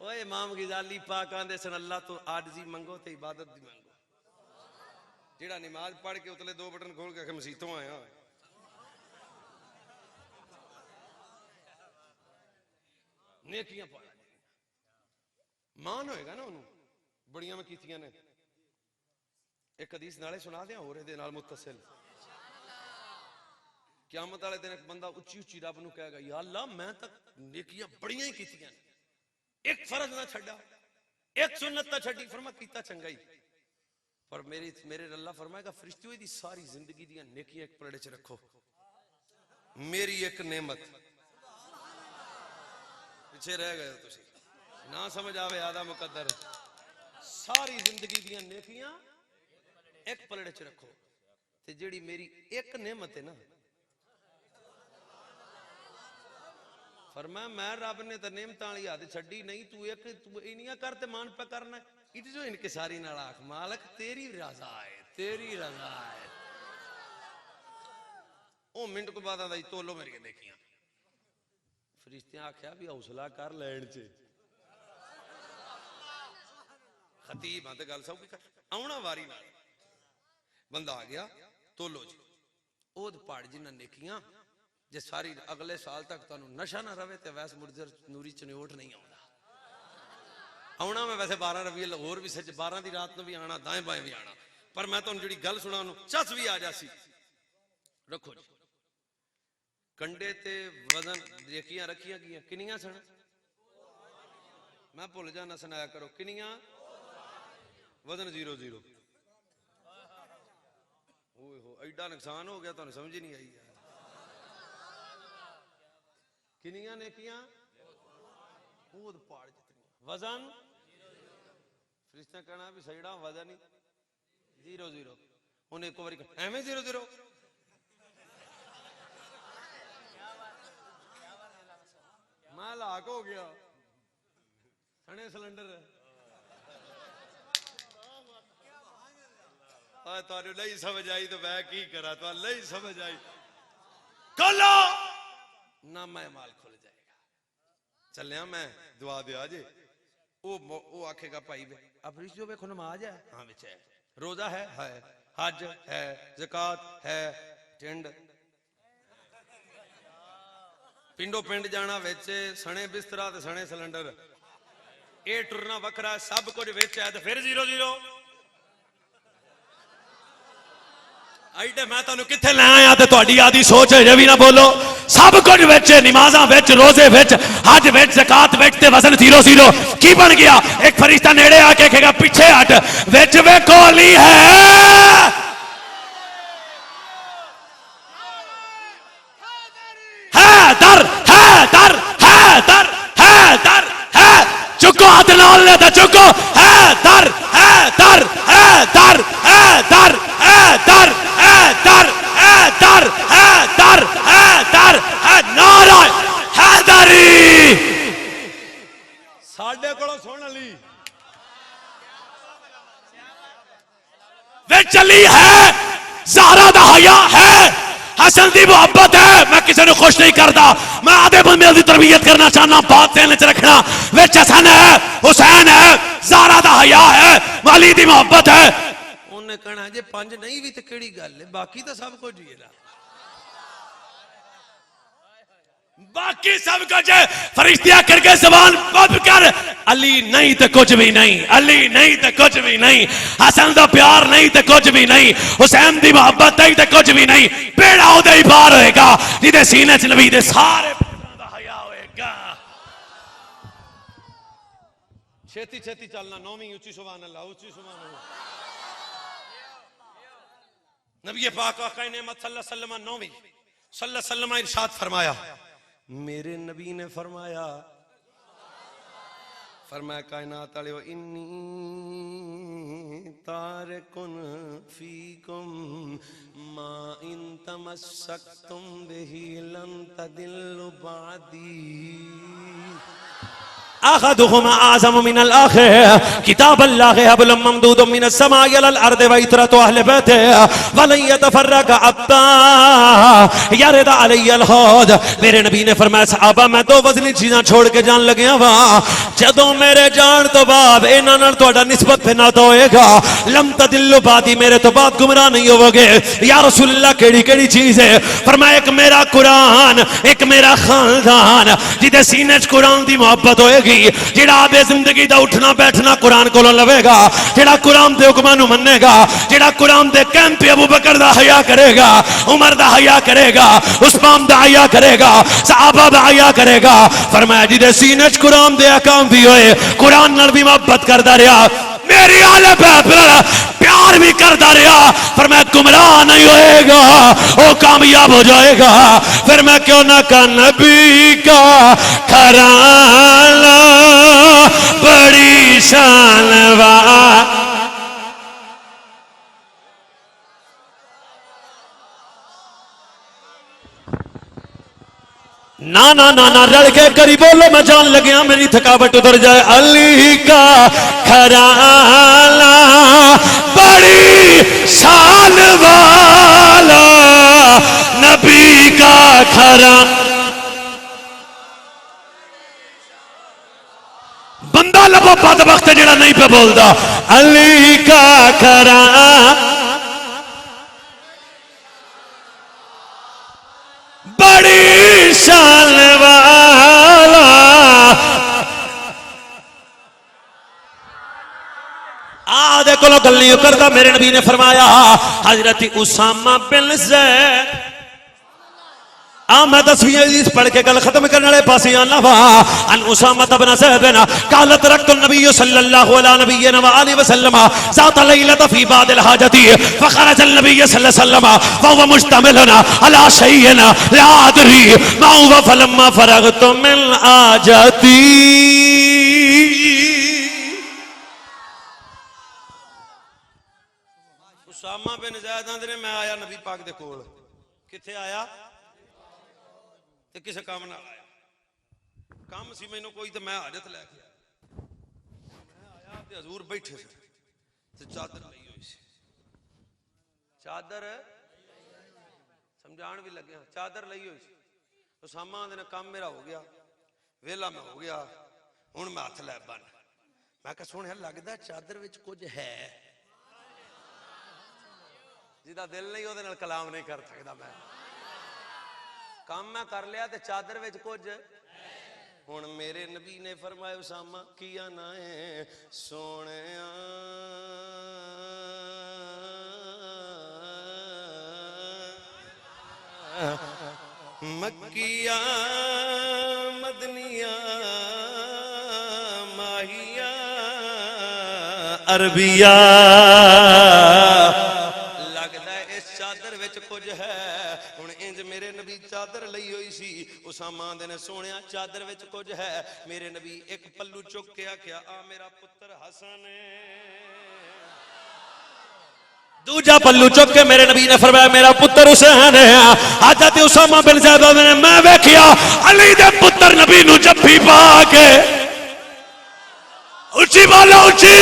ओए इमाम गिजाली पाक आंदे सन अल्लाह तो आजिज़ी मंगो ते इबादत दी मंगो। जेड़ा नमाज पढ़ के उतले 2 बटन खोल के मसीतों आया नेकियां पढ़ा मान होएगा ना उन्होंने बड़ियां मैं कीतियां ने। एक हदीस नाले सुना दिया और दे नाल मुत्तसिल क़यामत वाले दिन एक बंदा उच्ची उच्ची रब नूं कहेगा या अल्लाह मैं तक नेकियां बड़ियां ही कीतियां एक फर्ज ना छड्डा एक सुन्नत ना छड्डी फरमा कीता चंगा ही पर मेरे अल्लाह फरमाएगा फरिश्तियों दी सारी जिंदगी दी नेकियां एक पलड़े च रखो मेरी एक नेमत पीछे रह गए तुसी ना समझ आवे आधा मुकद्दर सारी जिंदगी दी नेकियां एक पलड़े च रखो ते जेड़ी मेरी एक नेमत है ना फरमाया मैं रब ने तो नेमतां वाली हद छड्डी नहीं तू एक तू इनियां कर ते मान पे करना इट जो इनके सारी नाल आख मालक तेरी रजा है तेरी रजा है। ओ मिनट को बाद आंदा तोलो मेरी नेकियां फरिश्ते आख्या भी हौसला कर लैण च खतीब हां ते गल सब की आउणा वारी नाल बंदा आ गया तोलो जी ओद पहाड़ जिन्हां नेकियां जे सारी अगले साल तक तुहानू नशा ना रवे ते वैस मुर्जर नूरी चनोट नहीं आउंदा आउणा मैं वैसे 12 रबी होर भी सच 12 दी रात नूं भी आना दाएं बाएं भी आना पर मैं तुहानू जिहड़ी गल सुणा उहनू चस भी आ जासी। रखो जी कंडे ते वजन नेकियां रखियां गईयां किनियां सन मैं भुल जाना सुनाया करो किनियां वजन 0 0 ओए हो एडा नुकसान हो गया तुहानू समझ ही नहीं आई यार किनियां नेकियां ओद पहाड़ जितनी वजन फरिश्ता कहना भी सजड़ा वजन ही 0 0 उन्हें एक बारी एवें 0 0 मैं लाक हो गया सने सिलेंडर तुहानू नहीं समझ आई तो मैं की करा, तो नहीं समझ आई खोलो ना, मैं माल खुल जाएगा। चलिया मैं दुआ दिया जे वो आखेगा भाई अब रिश्तो वेखो नमाज है, हाँ विच है, रोजा है, हज है, ज़कात है, टिंड पिंडो पिंड जाना विच, सने बिस्तरा ते सने सिलेंडर, ये टुरना वखरा, सब कुछ विच है, तो फिर 0-0। मैं तुहानू किथे ले आया ते तुहाडी आदी सोच है भी ना बोलो। सब कुछ विच, नमाज़ां विच, रोजे विच, हज विच, ज़कात विच, ते वजन 0-0 की बन गया? एक फरिश्ता नेड़े आके कहेगा पीछे हट, विच वेखो अली है, दर है, दर है, दर है, दर है, चुको हाथ नाल ले ते चुको, है दर है, दर है, दर है, दर है, दर है, दर है, दर है, दर है, दर है, नारा हैदरी साडे कोलों सुन अली वे चली है, ज़हरा दा हया है, हसन दी मोहब्बत है। मैं किसी ने खुश नहीं करता, मैं आधे बंदे की तरबियत करना चाहना, बात ध्यान च रखना। विच हसन है, हुसैन है, ज़हरा दा हया है, अली दी मोहब्बत है। उन्हें कहना जे 5 नहीं भी तो केड़ी गल है, बाकी तो सब कुछ ही है, बाकी सब कुछ है। फरिश्तियां करके जबान बंद कर, अली नहीं तो कुछ भी नहीं, अली नहीं तो कुछ भी नहीं, हसन दा प्यार नहीं तो कुछ भी नहीं, हुसैन दी मोहब्बत नहीं तो कुछ भी नहीं। बेड़ा उदे ही पार होएगा जिदे सीने च नबी दे सारे पुत्रां दा हया होएगा। छेती छेती चलना, 9वीं उच्ची सुभान अल्लाह, उच्ची सुभान अल्लाह। नबी पाक आका नेमत सल्लल्लाहु अलैहि वसल्लम 9वीं सल्लल्लाहु अलैहि वसल्लम इरशाद फरमाया, मेरे नबी ने फरमाया कायनात वाले, इन्नी तारिकुन फीकुम मा इन तमस्सकतुम बिही लन तदिल्लु बादी। अहदुहुमा आज़म मिनल आखिर किताब अल्लाह हब्लुम ममदूदुम मिनस समाई अलल अर्द व इतरतु अहले बैते वलन यतफर्रका अब्दा यरदा अलैयल हौद। मेरे नबी ने फरमाया सहाबा मैं दो वजनी चीज़ां छोड़ के जान लगिया वा, जदों मेरे जान तो बाद इन्हां नाल तुहाडा निस्बत पे नाता होएगा, लम तदिल्लु बादी मेरे तो बाद गुमराह नहीं होवोगे। या रसूलल्लाह केड़ी केड़ी चीज़ है? फरमाया एक मेरा कुरान, एक मेरा खानदान, जिदे सीने च कुरान दी मोहब्बत होएगी, जेड़ा आदे जिंदगी दा उठना बैठना कुरान कोलों लवेगा, जेड़ा कुरान दे हुक्मां नूं मन्नेगा, जेड़ा कुरान दे कहण ते अबू बकर दा हया करेगा, उमर दा हया करेगा, उस्मान दा हया करेगा, सहाबा दा हया करेगा। फरमाया जिदे सीने च कुरान दे अहकाम भी होए, कुरान नाल भी मोहब्बत करदा रहा, मेरी आले प्यार भी करता रहा, पर मैं गुमराह नहीं होएगा, वो कामयाब हो जाएगा। फिर मैं क्यों ना का नबी का घराना बड़ी शानवा। ना ना ना ना रल के करी बोलो, मैं जान लगे मेरी थकावट उतर जाए। अली का घराना बड़ी शान वाला, नबी का घराना। बंदा लबो बदबख्त जेड़ा नहीं पे बोलता, अली का घराना बड़ी शान वाला। आदे कोलो गल नहीं करता। मेरे नबी ने फरमाया हजरत उसामा बिन ज़ैद, मैं 10वीं हदीस पढ़ के गल खत्म करने वाले पास आना वा। अन उसामा बिन ज़ैद काल तरकतु नबी सल्लल्लाहु अलैहि वसल्लम ज़ात लैलत फी बादिल हाजती फखरज नबी सल्लल्लाहु अलैहि वसल्लम वहुव मुश्तमिलन अला शैइन ला अदरी मा हुवा फलम्मा फरगतु मिन हाजती। उसामा बिन ज़ैद आंदे ने मैं आया नबी पाक दे कोल, किथे आया ते किसे काम नाल आया, काम सी मैनू कोई, ते मैं हाजत लैके आया। ਤੇ ਹਜ਼ੂਰ ਬੈਠੇ ਸੀ ਤੇ ਚਾਦਰ ਲਈ ਹੋਈ ਸੀ ਚਾਦਰ ਸਮਝਾਣ ਵੀ ਲੱਗਿਆ ਚਾਦਰ ਲਈ ਹੋਈ ਸੀ ਉਸਾਮਾ ਦੇ ਨਾਲ ਕੰਮ ਮੇਰਾ ਹੋ ਗਿਆ ਵੇਲਾ ਮੈਂ ਹੋ ਗਿਆ ਹੁਣ ਮੈਂ ਹੱਥ ਲੈ ਬੰਨ ਮੈਂ ਕਿਹਾ ਸੁਣਿਆ ਲੱਗਦਾ ਚਾਦਰ ਵਿੱਚ ਕੁਝ ਹੈ ਜਿਹਦਾ ਦਿਲ ਨਹੀਂ ਉਹਦੇ ਨਾਲ ਕਲਾਮ ਨਹੀਂ ਕਰ ਸਕਦਾ ਮੈਂ ਕੰਮ ਮੈਂ ਕਰ ਲਿਆ ਤੇ ਚਾਦਰ ਵਿੱਚ ਕੁਝ ਹੁਣ ਮੇਰੇ ਨਬੀ ਨੇ ਫਰਮਾਇਆ ਉਸਾਮਾ ਕੀਆ ਨਾ ਹੈ ਸੋਹਣਿਆ मक्किया मदनिया माहिया अरबिया लगदा इस चादर विच कुछ है हुण इंज मेरे नबी चादर लई हुई सी उसामा दे ने सोहणिया चादर विच कुछ है मेरे नबी एक पल्लू चुक के आख्या आ मेरा पुत्र हसन दूजा पल्लू चुक के मेरे नबी ने फरमाया मेरा पुत्र हुसैन है हज़रत उसामा बिन ज़ैद ने मैं वेखिया अली दे पुत्र नबी नु जफ्फी पा के उच्ची बोलो उच्ची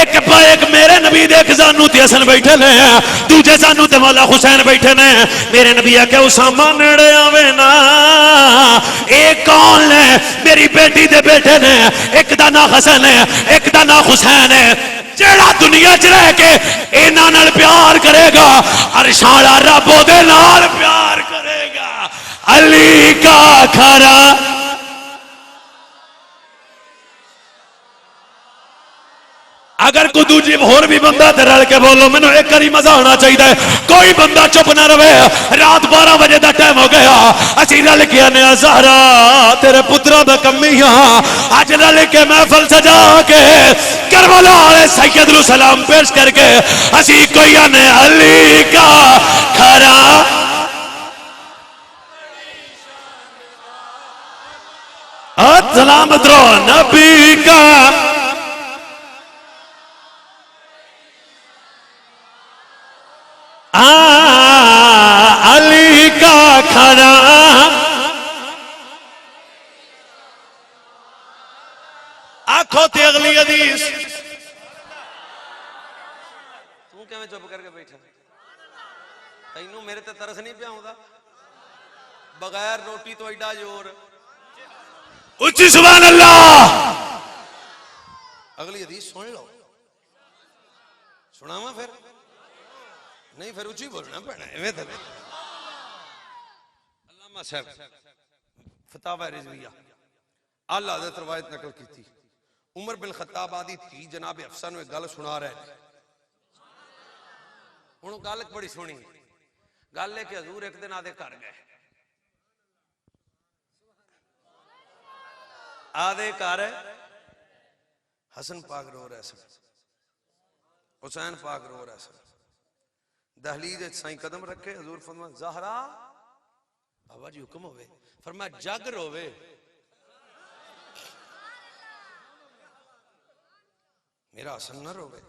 एक पा एक मेरे नबी दे खजानू ते हसन बैठे ने दूजे सानू ते मौला हुसैन बैठे ने मेरे नबी आखे उसामा नेड़े आवे ना एक कौन ने मेरी बेटी दे बेटे ने एक दा ना हसन है एक दा ना हुसैन है जेड़ा दुनिया च रह के इन्हां नाल प्यार करेगा अरशां वाला रब ओदे नाल प्यार करेगा अली का खरा अगर कोई दूजी होर भी बंदा ते रल के बोलो मैनू एक बारी मजा आना चाहिए कोई बंदा चुप ना रहे रात 12 बजे का टाइम हो गया असी रल के आने ज़हरा तेरे पुत्रों का कमी अज रल के महफल सजा के करबला वाले सैयद नू सलाम पेश करके असी कोई आने अली का खरा सलामत रहो नबी का अली का खरा आखो ते अगली हदीस तू किवें चुप करके बैठा तैनू मेरे ते तरस नहीं पिया आउंदा बगैर रोटी तो एडा जोर उच्ची सुभान अल्लाह अगली हदीस सुन लो सुनावा फिर नहीं फिर उच्ची बोलना पैना एवें ते अल्लामा साहब फतावा रिजविया आला हज़रत रवायत नकल की थी उमर बिन खत्ताब आदि थी जनाब अफसर ने गल सुना रहे हुण गल बड़ी सुनी गल है कि हजूर एक दिन आदे घर गए आदे घर हसन पाक रो रहे सन हुसैन पाक रो रहे सन दहलीज साईं कदम रखे हजूर फरमा ज़हरा बाबा जी हुक्म होवे फरमा जग रोवे मेरा हसन न रोवे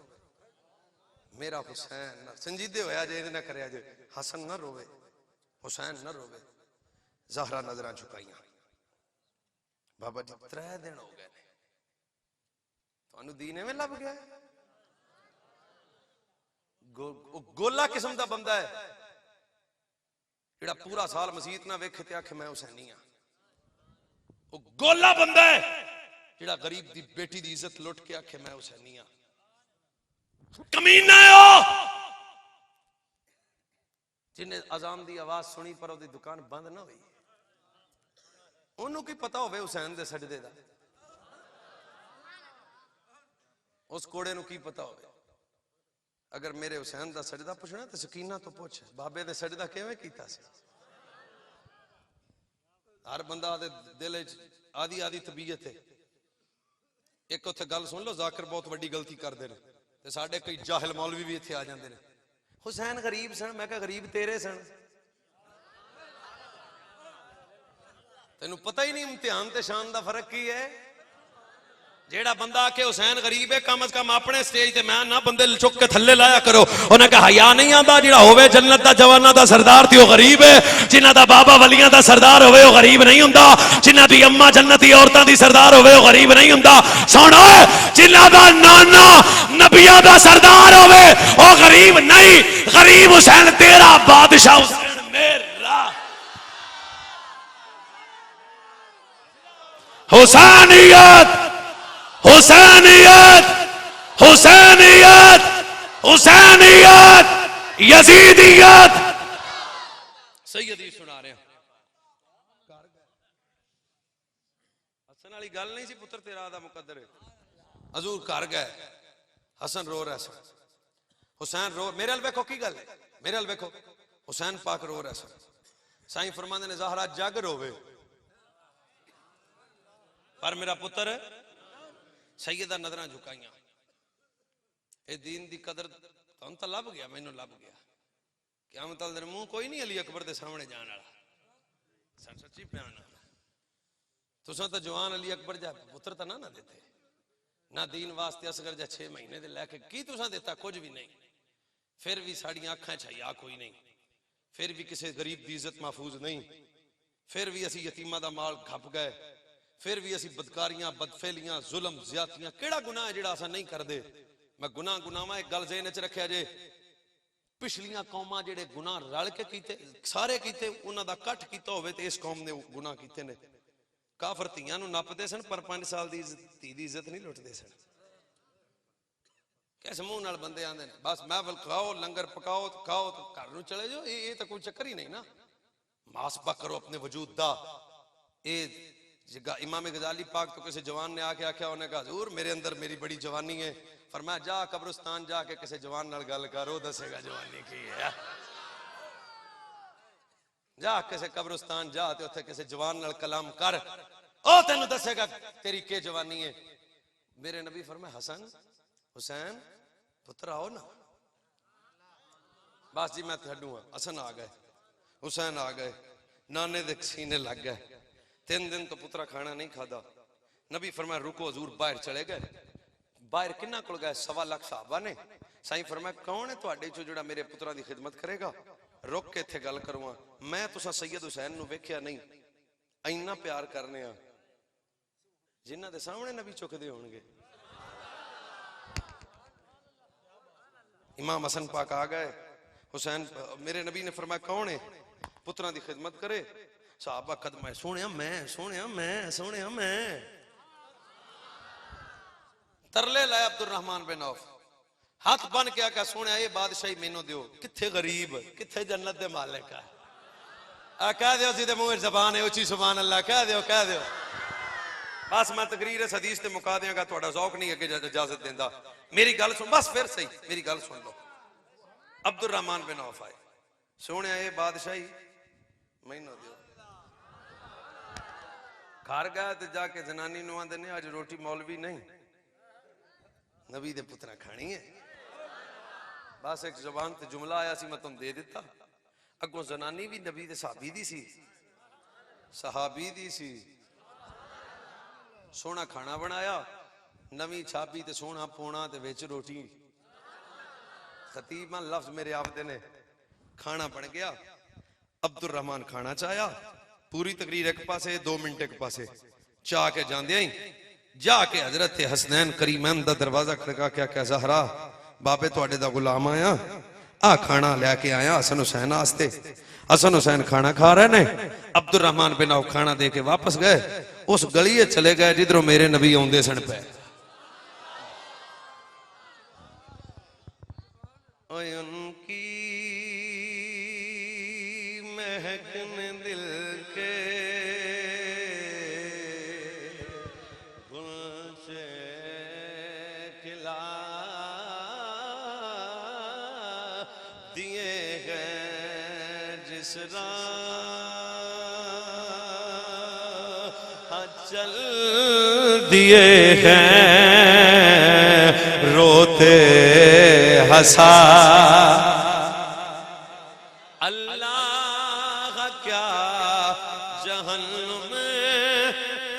मेरा हुसैन न संजीदे होया जे ना करया जे हसन न रोवे हुसैन न रोवे ज़हरा नजरां झुकाइयां बाबा जी 3 दिन हो गए ने तुहानू दीन एवें लभ गया गोला किस्म का बंदा है जिहड़ा पूरा साल मसीत ना वेखे ते आखे मैं हुसैनी हां वो गोला बंदा है जिहड़ा गरीब दी बेटी दी इज्जत लुट के आखे मैं हुसैनी हां कमीना है ओ जिन्हें अजाम दी आवाज सुनी पर ओदी दुकान बंद ना हुई ओनू की पता होवे हुसैन दे सजदे दा उस कोड़े नू की पता होवे अगर मेरे हुसैन दा सजदा पुछना तो सकीना तो पुछ बाबे दे सजदा किवें कीता सी हर बंदा दे दिल च आदि आदि तबीयत है एक उत्थे गल सुन लो जाकिर बहुत वड्डी गलती करदे ने ते साडे कई जाहिल मौलवी भी इत्थे आ जांदे ने हुसैन गरीब सन मैं कहा गरीब तेरे सन तेनू पता ही नहीं इम्तिहान ते शान दा फर्क की है जेड़ा बंदा आके हुसैन गरीब है कम से कम अपने स्टेज ते मैं ना बंदे चुक के थल्ले लाया करो। उन्हें कहा हया नहीं आता जेड़ा होवे जन्नत दा जवाना दा सरदार ते ओ गरीब है, जिन्हां दा बाबा वलियां दा सरदार होवे ओ गरीब नहीं हुंदा, जिन्हां दी अम्मा जन्नती औरतां दी सरदार होवे ओ गरीब नहीं हुंदा। सुन ओए जिन्हां दा नाना नबियां दा सरदार होवे ओ गरीब नहीं, गरीब हुसैन तेरा बादशाह हुसैन मेरा। हुसैनियत हुसैनियत हुसैनियत हुसैनियत यजीदियत। सैयदी सुना रहे हसन वाली गल नहीं सी, पुत्र तेरा दा मुकद्दर है। हजूर घर गए, हसन रो रहा सन, हुसैन रो, मेरे अल वेखो की गल है, मेरे अल वेखो हुसैन पाक रो रहा सन। साईं फरमांदे ने ज़हरा जग रोवे पर मेरा पुत्र सैयदा नजरां झुकाइयां। ए दीन दी कदर तुहानू तां लभ गया, मैनू लभ गया। क़यामत वाले दिन मुंह कोई नहीं अली अकबर दे सामने जाने वाला। सच्ची बयान तुसां तां जवान अली अकबर जा पुत्र तां ना देते ना दीन वास्ते असगर जा 6 महीने दे लैके की तुसां देता कुछ भी नहीं। फिर भी साड़ियां अखां च हया कोई नहीं, फिर भी किसी गरीब दी इज्जत महफूज नहीं, फिर भी असी यतीमां दा माल खप गए, फिर भी असी बदकारियां बदफेलियां जुल्म ज्यादतियां केड़ा गुनाह है जिहड़ा असां नहीं करदे। मैं गुनाह गुनावा एक गल ज़हन च रखिया जे, पिछलियां कौमां जिहड़े गुनाह रल के कीते सारे कीते उन्हां दा कट कीता होवे ते इस कौम ने गुनाह कीते ने। काफर धीआं नूं नपदे सन पर 5 साल दी धी दी इज्जत नहीं लुटदे सन। किस मुंह नाल बंदे आंदे ने बस महफिल खाओ लंगर पकाओ खाओ तो घर नूं चले जाओ। ये तो कोई चक्कर ही नहीं ना। मुहासबा करो अपने वजूद दा। इमाम गजाली पाक तो किसी जवान ने आके आख्या, उन्हें कहा हजूर मेरे अंदर मेरी बड़ी जवानी है। फरमाया जा कब्रिस्तान जाके किसी जवान नाल गल कर, वो दसेगा जवानी की है। जा किसी कब्रिस्तान जा ते उत्थे किसी जवान नाल कलाम कर, ओ तेनू दसेगा तेरी के जवानी है। मेरे नबी फरमाया हसन हुसैन पुत्र आओ ना। बस जी मैं छड्डूंगा। हसन आ गए, हुसैन आ गए, नाने दे सीने लग गए। 3 दिन तो पुत्रा खाना नहीं खादा। नबी फरमाया रुको, हजूर बाहर चले गए। बाहर किन्ना कोल गए? 1.25 लाख साहबा ने। साईं फरमाया कौन है तुहाडे चों जिहड़ा मेरे पुत्रा दी खिदमत करेगा? रुक के इत्थे गल करूंगा। मैं तुसां सैयद हुसैन नूं वेख्या नहीं, इन्ना प्यार करने आ जिन्हां दे सामने नबी चुकदे होणगे। इमाम हसन पाक आ गए। हुसैन मेरे नबी ने फरमाया कौन है पुत्रा दी खिदमत करे? साहबा कदम है, सोने मैं सोने मैं सोने मैं। तरले लाए अब्दुल रहमान बिन औफ, हाथ बन के आका सोने ये बादशाही मैनू दियो। किथे गरीब किथे जन्नत दे मालिक है। कह दियो सीधे मुंह जबान है उची सुभान अल्लाह कह दियो कह दियो। बस मैं तकरीर इस हदीस ते मुका देंगा, थोड़ा ज़ौक नहीं अगे इजाजत देंदा। मेरी गल सुन बस, फिर सही मेरी गल सुन लो। अब्दुल रहमान बिन औफ आए, सोने ये बादशाही मैनू दियो। घर गया तो जाके जनानी नूं आंदे ने अज रोटी मौलवी नहीं नबी दे पुत्रा खानी है। बस एक जुबान ते जुमला आया सी, मैं तुम दे दिता। अगों जनानी भी नबी दे सहाबी दी सी, सहाबी दी सी। सोना खाना बनाया, नवी छाबी ते सोना पोना ते विच रोटी। खतीबा लफ्ज मेरे आपदे ने। खाना बन गया, अब्दुल रहमान खाना चाया। पूरी तकरीर एक पासे 2 मिनट एक पासे चाह के जांदे ही जाके हजरत हसनैन करीमैन दा दरवाजा खड़का के आख्या ज़हरा बाबे तुहाडे दा गुलाम आया, आ खाना लैके आया हसन हुसैन वास्ते। हसन हुसैन खाना खा रहे ने। अब्दुल रहमान बिन औफ खाना दे के वापस गए। उस गली चले गए जिधरों मेरे नबी आउंदे सन पे। उनकी महकने दिल के गुलशे खिला दिए गए जिस राह चल दिए हैं रोते हंसा। अल्लाह क्या जहन्नुम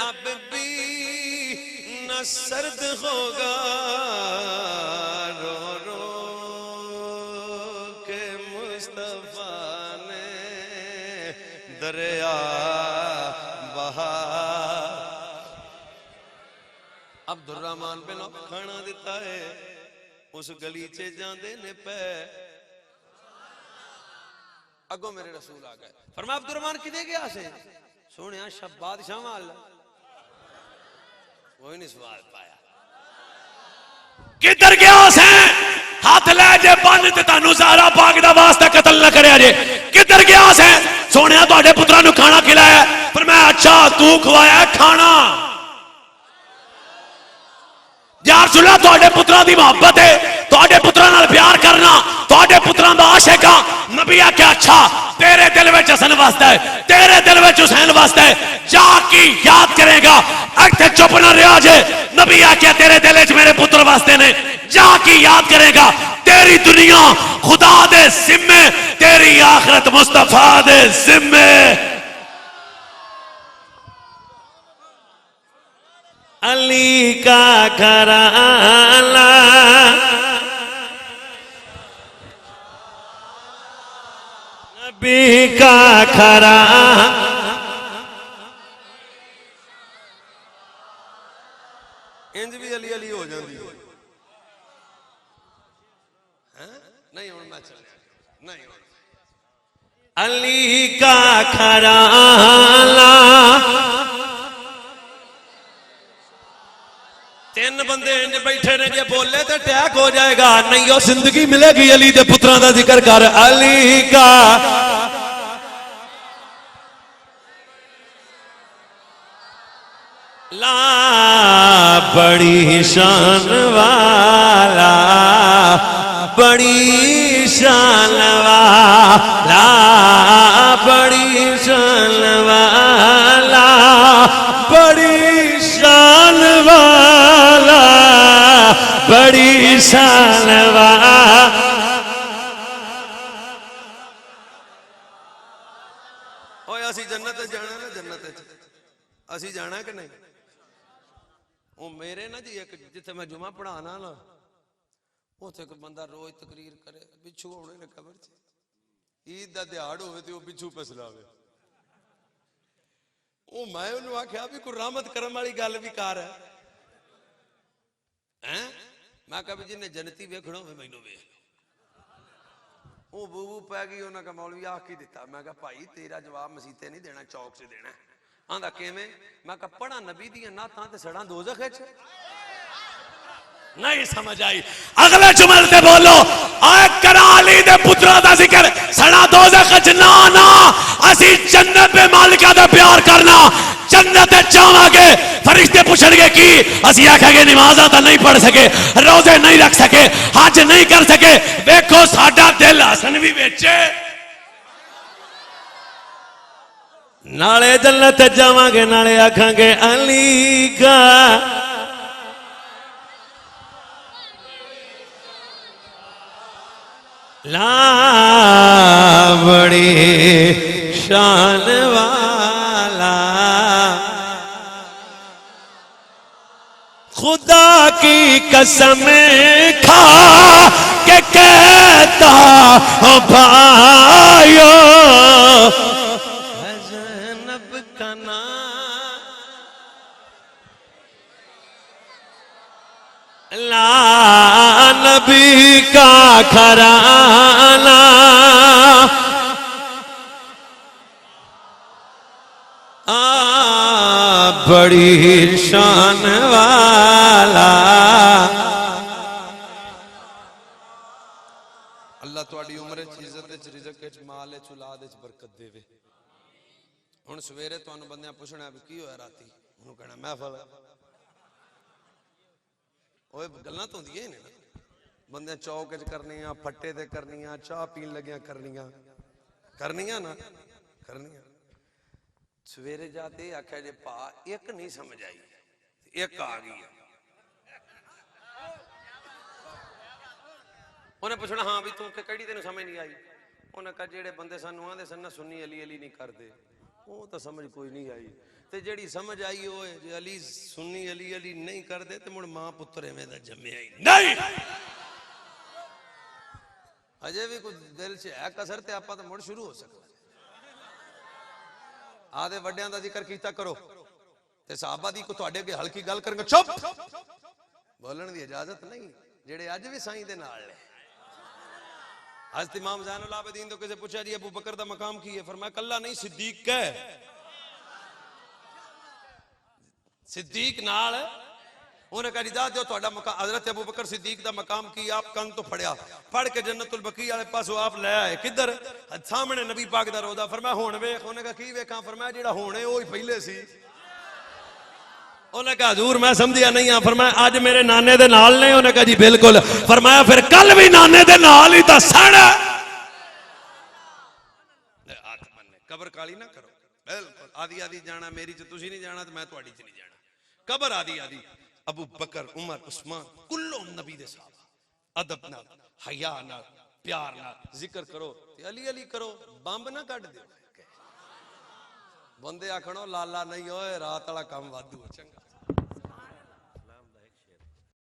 अब भी न सर्द होगा रो रो के मुस्तफा ने दरिया बहा। अब्दुर्रहमान बिन औफ खाना दिता है उस गलीचे जांदे ने पै अगो मेरे रसूल आ गए फरमा अब्दुर्रहमान किदे गया से सोने शब बादशाह वाल कोई नहीं सवाल पाया किधर गया से हाथ ले जे बन ते तानू ज़हरा पाक दा वास्ता कत्ल न करे जे किधर गया से सोने तुहाडे पुत्रा नु खाना खिलाया पर मैं अच्छा तू खवाया खाना यार सुला तुहाडे पुत्रा दी मोहब्बत है तुहाडे पुत्रा नाल प्यार करना तुहाडे पुत्रा दा आशिक आ नबी आख्या अच्छा तेरे दिल विच हसन वास्ता है तेरे दिल विच हुसैन वास्ता है जा की याद करेगा इत्थे चुप ना रहा जे नबी आख्या तेरे दिल विच मेरे पुत्र वास्ते ने जा की याद करेगा तेरी दुनिया खुदा दे जिम्मे तेरी आखिरत मुस्तफा दे जिम्मे। अली का घराना नबी का घराना इंज भी अली अली हो जाती है नहीं हुण मैं चलिया नहीं हुण अली का घराना तीन बंदे इंज बैठे ने जे बोले तो अटैक हो जाएगा नहीं वो जिंदगी मिलेगी अली दे पुत्रां दा जिक्र कर अली का ला बड़ी शान वाला बड़ी शान वाला बड़ी शान वाला बड़ी शान वाला बड़ी शान वाला। ओए असी जन्नत जाना ना जन्नत असी जाना कि नहीं वो मेरे ना जी एक जिथे मैं जुमा पढ़ाना ना उथे एक बंदा रोज तकरीर करे बिच्छू होने ने कबर च ईद दा दिहाड़ होवे ते वो बिच्छू पसलावे वो मैं उन्होंने आख्या भी कोई रहमत करम वाली गल भी कर हैं मैं कहा भी जिन्हें जनती वेखना होवे मैनू वेख वो बूबू पै गई उन्होंने कहा मौलवी आख ही दिता मैं कहा भाई तेरा जवाब मसीते नहीं देना चौक से देना आंदा किवें मैं कहा पढ़ा नबी दी नातां ते सड़ा दोज़ख विच नहीं समझ आई अगले जुमल से बोलो आए कराली दे पुत्रा दा जिक्र सड़ा दोज़ख च ना ना असी जन्नत पे मालिका दा प्यार करना जन्नत जावांगे फरिश्ते पूछणगे की असी आखांगे नमाज़ां तां नहीं पढ़ सके रोजे नहीं रख सके हज नहीं कर सके देखो साडा दिल हसन भी विच नाले जन्नत जावांगे नाले आखांगे अली का ला बड़ी शान वाला खुदा की कसम खा के कहता हूं भाइयों ज़ैनब का नाम ला नबी का घराना बड़ी शान वाला अल्लाह तुहाडी उम्र च इज्जत च रिज़क च माल च औलाद च बरकत देवे हुण सवेरे तुहानू बंदियां पुछना भी की होया राती उन्होंने कहना महफल ओए गल्लां तो होंदियां ने बंदे चौक च करनियां फट्टे ते करनियां चाह पीन लगियां करनियां ना करनियां सवेरे जाते आख्या जे भा एक नहीं समझ आई एक आ गई उन्हें पूछना हाँ भी तू कड़ी तेन समझ नहीं आई उन्हें कहा जेड़े बंदे सानू आंदे सन ना सुन्नी अली अली नहीं करते ਉਹ ਤਾਂ ਸਮਝ ਕੋਈ ਨਹੀਂ ਆਈ ਤੇ ਜਿਹੜੀ ਸਮਝ ਆਈ ਉਹ ਹੈ ਜੇ ਅਲੀ ਸੁन्नी ਅਲੀ ਅਲੀ ਨਹੀਂ ਕਰਦੇ ਤੇ ਮੁੜ ਮਾਂ ਪੁੱਤਰ ਐਵੇਂ ਦਾ ਜੰਮਿਆ ਹੀ ਨਹੀਂ ਅਜੇ ਵੀ ਕੁਝ ਦਿਲ 'ਚ ਹੈ ਕਸਰ ਤੇ ਆਪਾਂ ਤਾਂ ਮੁੜ ਸ਼ੁਰੂ ਹੋ ਸਕਦਾ ਆਦੇ ਵੱਡਿਆਂ ਦਾ ਜ਼ਿਕਰ ਕੀਤਾ ਕਰੋ ਤੇ ਸਾਹਬਾ ਦੀ ਕੋ ਤੁਹਾਡੇ ਅੱਗੇ ਹਲਕੀ ਗੱਲ ਕਰਾਂਗਾ ਚੁੱਪ ਬੋਲਣ ਦੀ ਇਜਾਜ਼ਤ ਨਹੀਂ ਜਿਹੜੇ ਅੱਜ ਵੀ ਸਾਈਂ ਦੇ ਨਾਲ ਨੇ हज़रत इमाम ज़ैनुल आबिदीन तो किसे पूछा जी अबू बकर दा मकाम की है फरमाया कल्ला नहीं सिद्दीक का सिद्दीक नाल उन्हें कहा जा दो ਤੁਹਾਡਾ मकाम हज़रत अबू बकर सिद्दीक दा मकाम की आप कंन तो फड़िया फड़ के जन्नतुल बकी वाले पासों आप ले आए किधर सामने नबी पाक दा रोदा फरमाया हुण वेख उन्हें कहा की वेखां फरमाया जेड़ा होणे ओ ही पहले सी उन्हें कहा हजूर मैं समझिया नहीं हाँ फरमाया आज मेरे नाने दे नाल ने उन्हें कहा जी बिल्कुल फरमाया फिर कल भी नाने दे नाल ही दसण कबर काली ना करो बिल्कुल आदि आदि जाना मेरी च तुसी नहीं जाना तो मैं तुहाडी च नहीं जाना कबर आदि आदि अबू बकर उमर उस्मान कुल्लो नबी दे साहब अदब नाल हया नाल प्यार नाल जिक्र करो ते अली अली करो बंब ना कट दियो बंदे आखणो लाला नहीं होए रात वाला काम वाधू चंगा